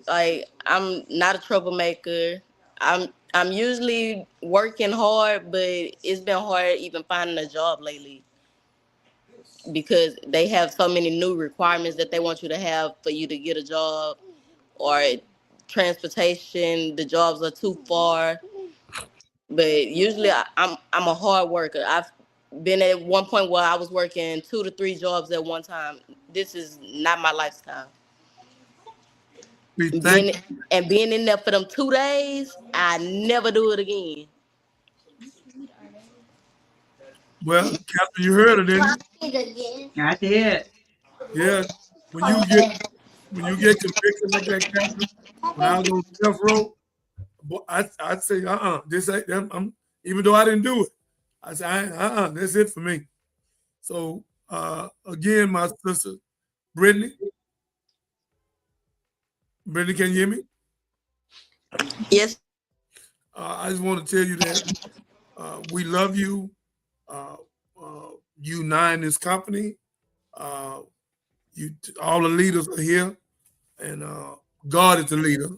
Like, I'm not a troublemaker. I'm usually working hard, but it's been hard even finding a job lately because they have so many new requirements that they want you to have for you to get a job, or transportation. The jobs are too far. But usually I'm a hard worker. I've been at one point where I was working 2 to 3 jobs at one time. This is not my lifestyle. Being in there for them 2 days, I never do it again. Well, Captain, you heard it, didn't you? I did. Yeah. When you get convicted like that, Captain, when I was on death row, I'd say, this ain't them. Even though I didn't do it, I said, that's it for me. So again, my sister, Brittany, can you hear me? Yes. I just want to tell you that we love you. You nine this company. All the leaders are here, and God is the leader,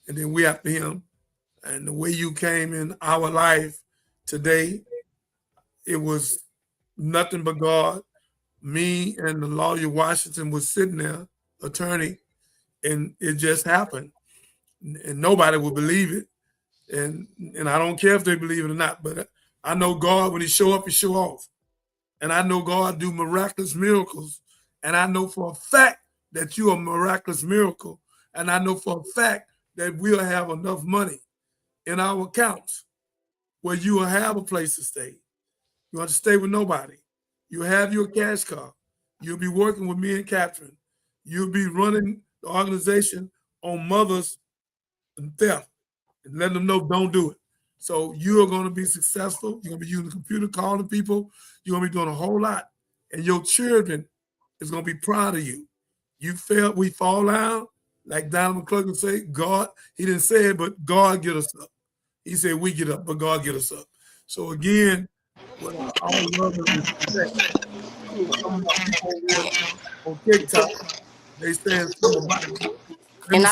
and then we after him. And the way you came in our life today, it was nothing but God. Me and the lawyer Washington was sitting there, attorney, and it just happened. And nobody would believe it. And I don't care if they believe it or not, but I know God, when he show up, he show off. And I know God do miraculous miracles. And I know for a fact that you're a miraculous miracle. And I know for a fact that we'll have enough money in our accounts where you will have a place to stay. You want to stay with nobody. You'll have your cash car. You'll be working with me and Catherine. You'll be running the organization on mothers and theft and letting them know don't do it. So you are going to be successful. You're going to be using the computer, calling people. You're going to be doing a whole lot. And your children is going to be proud of you. We fall down, like Donald McClurkin say, God, he didn't say it, but God get us up. He said we get up, but God get us up. So again, with our love and respect, some people on TikTok, they saying something about it. And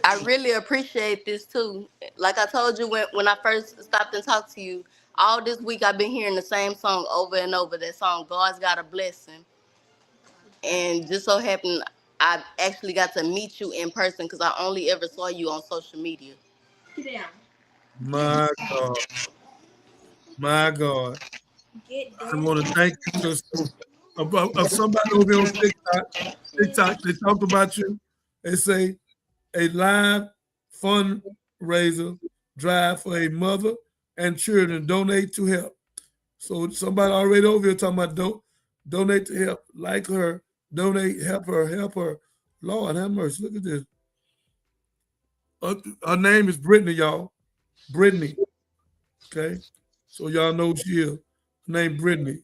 I really appreciate this too. Like I told you when I first stopped and talked to you, all this week I've been hearing the same song over and over, that song, God's Got a Blessing. And just so happened, I actually got to meet you in person because I only ever saw you on social media. Get down. My God. My God. I want to thank you, sister. Somebody over there on TikTok, they talk about you. They say a live fundraiser drive for a mother and children donate to help. So somebody already over here talking about donate to help, like her, donate, help her. Lord have mercy, look at this. Her name is Brittany, y'all. Brittany. Okay, so y'all know who she is. Her name Brittany.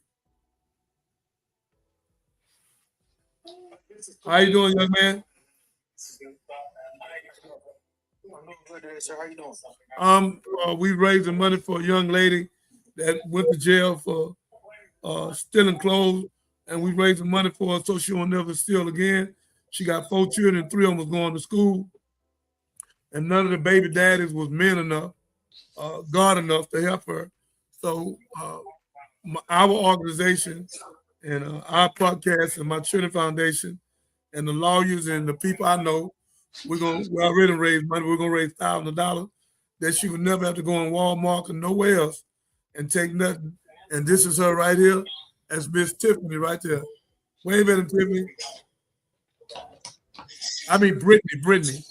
How you doing, young man? We raising money for a young lady that went to jail for stealing clothes, and we raising money for her so she will never steal again. She got 4 children, and 3 of them was going to school, and none of the baby daddies was men enough, God enough to help her. So our organization and our podcast and my Children Foundation and the lawyers and the people I know, we already raised money. We're gonna raise $1,000 that she would never have to go in Walmart or nowhere else and take nothing. And this is her right here. That's Miss Tiffany right there. Wave at him, Tiffany. I mean Brittany. Brittany,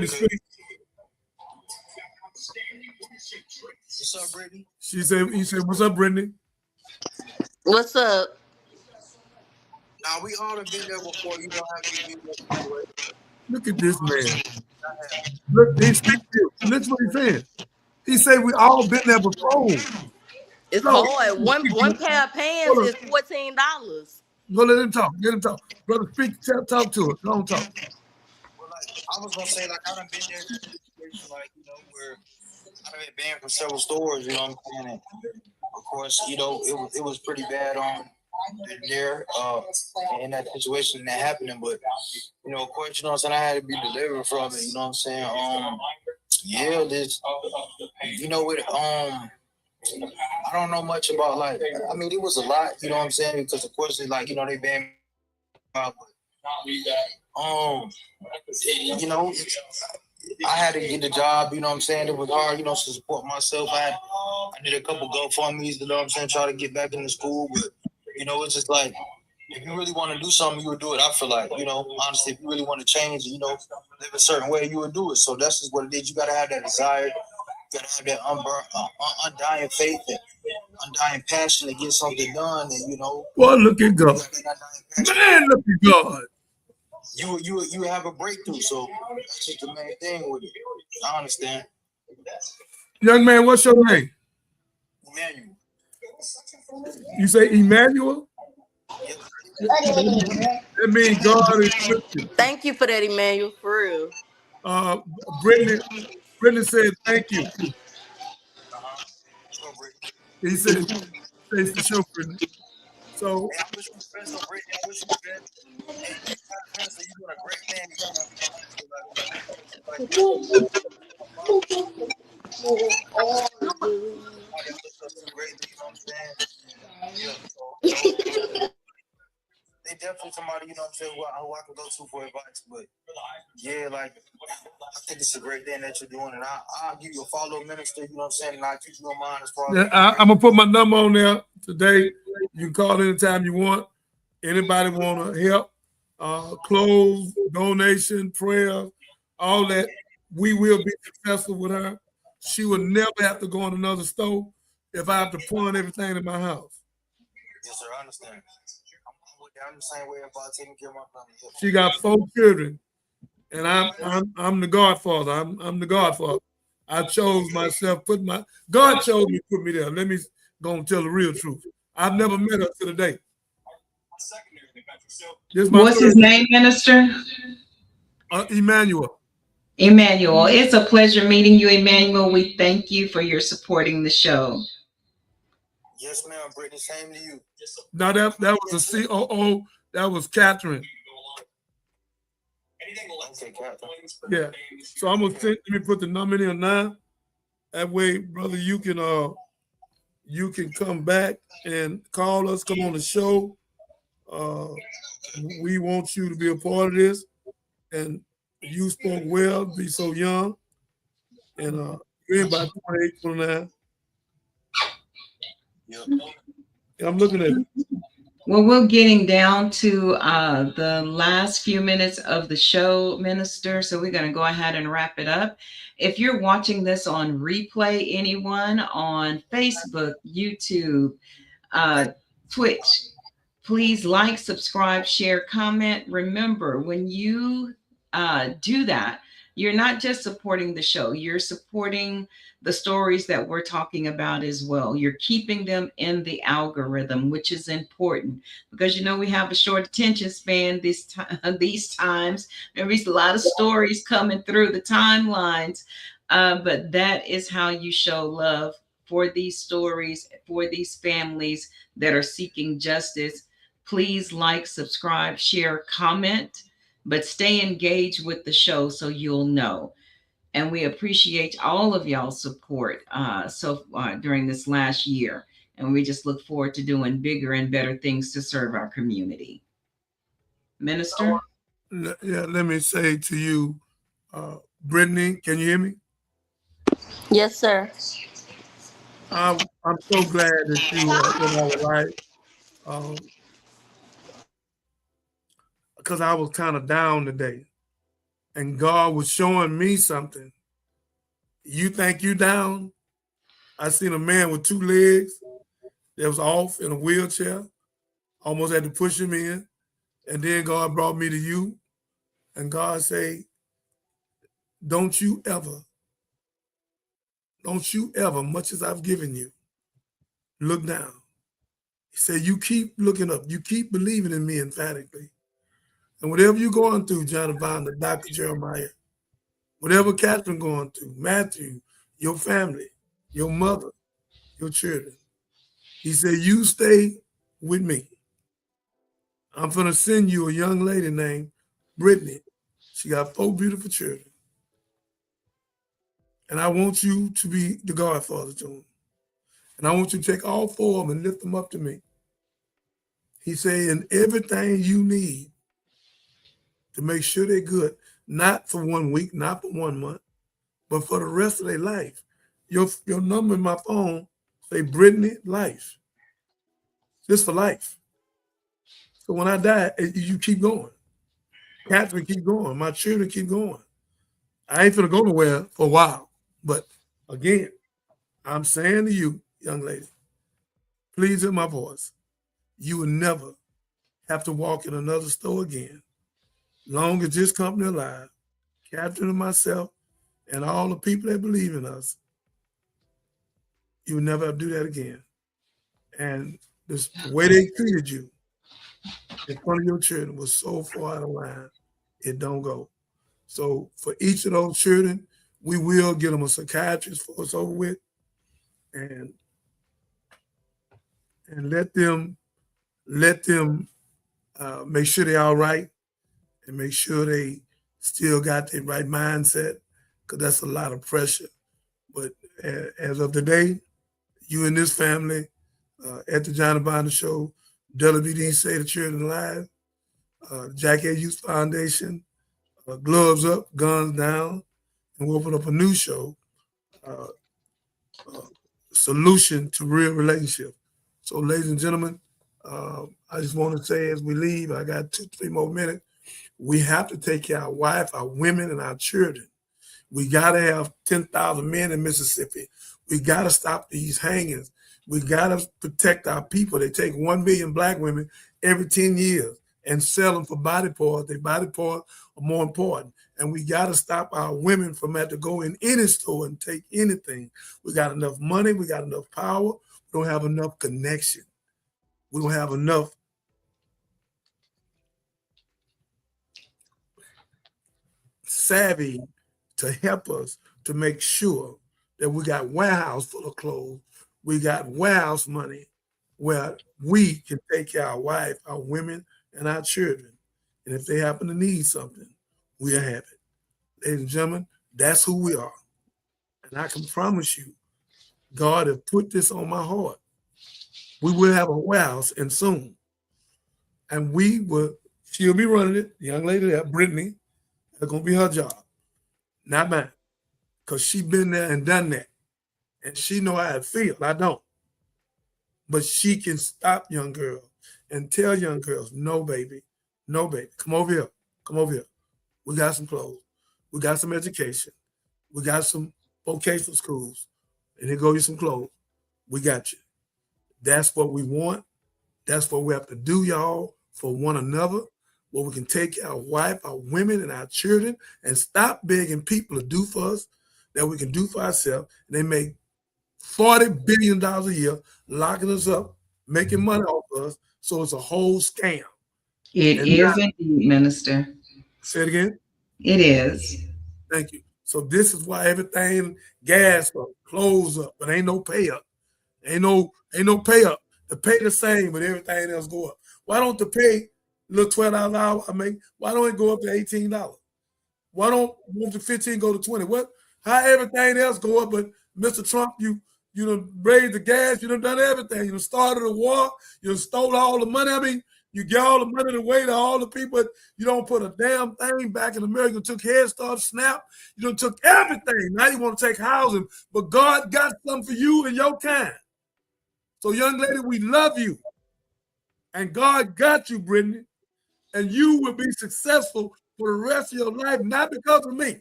speak. What's up, Brittany? He said, what's up, Brittany? What's up? Now, we all have been there before. You don't have to be there. Look at this man. Look, he's speaking to you. Listen what he's saying. He said we all been there before. It's So, hard. One pair of pants is $14. Go let him talk. Let him talk. Brother, talk to it. Don't talk. Well, like I was gonna say, like I done been there in a situation, like where I done been banned from several stores. You know what I'm saying? And of course, it was pretty bad on there in that situation that happening. But of course, you know what I'm saying, I had to be delivered from it. You know what I'm saying? This, I don't know much about it was a lot. You know what I'm saying? Because of course, they they banned me out. I had to get the job, you know what I'm saying? It was hard, to support myself. I did a couple GoFundMe's, you know what I'm saying, try to get back into school, but it's just like if you really want to do something, you would do it. I feel like, honestly, if you really want to change, live a certain way, you would do it. So that's just what it is. You gotta have that desire, you gotta have that undying faith and undying passion to get something done, and Well, look at God. Man, look at God. You have a breakthrough, so that's just the main thing with it. I understand. Young man, what's your name? Emmanuel. You say Emmanuel? That means God is with you. Thank you for that, Emmanuel, for real. Brittany said thank you. He said, thanks for show, Brittany. So, I wish you the best, Brittany. I wish you the best. Hey, you're doing a great thing. They definitely somebody, who I can go to for advice. But yeah, I think it's a great thing that you're doing, and I'll give you a follow minister, you know what I'm saying, and I'll keep you in mind as far as I'm gonna put my number on there today. You can call anytime you want. Anybody want to help? Clothes, donation, prayer, all that. We will be successful with her. She will never have to go in another store if I have to pawn everything in my house. Yes, sir, I understand. I'm the same way about taking care of my family. She got 4 children, and I'm the godfather. I'm the godfather. I chose myself. God chose me, put me there. Let me go and tell the real truth. I've never met her to the day. What's his name, Minister? Emmanuel. Emmanuel, it's a pleasure meeting you, Emmanuel. We thank you for your supporting the show. Yes, ma'am, Brittany. Same to you. Now that was a COO. That was Catherine. Okay, Catherine. Yeah. So I'm gonna let me put the number in now. That way, brother, you can come back and call us. Come on the show. We want you to be a part of this. And you spoke well. Be so young. And you're about 28, 29. Yep. I'm looking at it. Well, we're getting down to the last few minutes of the show, Minister. So we're going to go ahead and wrap it up. If you're watching this on replay, anyone on Facebook, YouTube, Twitch, please like, subscribe, share, comment. Remember, when you do that, you're not just supporting the show, you're supporting the stories that we're talking about as well. You're keeping them in the algorithm, which is important because, we have a short attention span these times. There's a lot of stories coming through the timelines, but that is how you show love for these stories, for these families that are seeking justice. Please like, subscribe, share, comment, but stay engaged with the show so you'll know. And we appreciate all of y'all's support during this last year. And we just look forward to doing bigger and better things to serve our community. Minister? Yeah, let me say to you, Brittany, can you hear me? Yes, sir. I'm so glad that you are in our life. Because I was kind of down today. And God was showing me something. You think you down? I seen a man with 2 legs that was off in a wheelchair. Almost had to push him in. And then God brought me to you. And God say, don't you ever, much as I've given you, look down. He said, you keep looking up. You keep believing in me emphatically. And whatever you're going through, Jonathan, Dr. Jeremiah, whatever Catherine going through, Matthew, your family, your mother, your children, he said, you stay with me. I'm going to send you a young lady named Brittany. She got 4 beautiful children. And I want you to be the godfather to them. And I want you to take all 4 of them and lift them up to me. He said, and everything you need to make sure they're good, not for 1 week, not for 1 month, but for the rest of their life. Your number in my phone say Brittany Life. Just for life. So when I die, you keep going. Catherine keep going. My children keep going. I ain't finna go nowhere for a while. But again, I'm saying to you, young lady, please hear my voice. You will never have to walk in another store again. Long as this company alive, Catherine and myself, and all the people that believe in us, you will never have to do that again. And the way they treated you in front of your children was so far out of line, it don't go. So for each of those children, we will get them a psychiatrist before it's over with, and let them make sure they're all right, and make sure they still got the right mindset, because that's a lot of pressure. But as of today, you and this family at the Johnny Bonner Show, WBD Save the Children Alive, Jack A. Youth Foundation, Gloves Up, Guns Down, and we'll open up a new show, Solution to Real Relationship. So ladies and gentlemen, I just want to say as we leave, I got 2-3 more minutes, we have to take care of our wife, our women, and our children. We got to have 10,000 men in Mississippi. We got to stop these hangings. We got to protect our people. They take 1 million black women every 10 years and sell them for body parts. Their body parts are more important. And we got to stop our women from having to go in any store and take anything. We got enough money. We got enough power. We don't have enough connection. We don't have enough savvy to help us to make sure that we got warehouse full of clothes. We got warehouse money where we can take care of our wife, our women, and our children. And if they happen to need something, we'll have it. Ladies and gentlemen, that's who we are. And I can promise you, God has put this on my heart. We will have a warehouse, and soon. And she'll be running it. The young lady there, Brittany, that's going to be her job, not mine. Because she's been there and done that. And she know how it feels. I don't. But she can stop young girls and tell young girls, no, baby. No, baby. Come over here. Come over here. We got some clothes. We got some education. We got some vocational schools. And here go you some clothes. We got you. That's what we want. That's what we have to do, y'all, for one another, where we can take our wife, our women, and our children and stop begging people to do for us that we can do for ourselves. And they make $40 billion a year, locking us up, making money off us. So it's a whole scam. It is indeed, Minister. Say it again? It is. Thank you. So this is why everything, gas up, clothes up, but ain't no pay up. Ain't no pay up. The pay the same, but everything else go up. Why don't the pay, little $12 an hour I make, why don't it go up to $18? Why don't the 15 go to 20? What? How everything else go up, but Mr. Trump, you done raised the gas, you done everything. You done started a war, you done stole all the money. I mean, you get all the money away to all the people, but you don't put a damn thing back in America. You took Head Start, SNAP, you done took everything. Now you want to take housing, but God got something for you and your kind. So young lady, we love you. And God got you, Brittany. And you will be successful for the rest of your life, not because of me,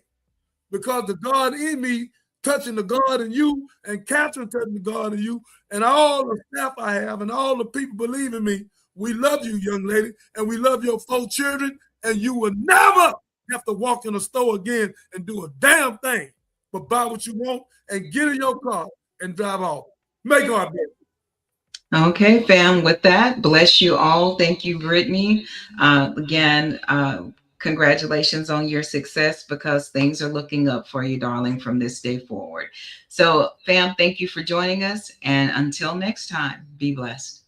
because the God in me touching the God in you, and Catherine touching the God in you, and all the staff I have, and all the people believe in me. We love you, young lady, and we love your 4 children, and you will never have to walk in a store again and do a damn thing but buy what you want and get in your car and drive off. May God bless. Okay, fam, with that, bless you all. Thank you, Brittany. Again, congratulations on your success, because things are looking up for you, darling, from this day forward. So, fam, thank you for joining us. And until next time, be blessed.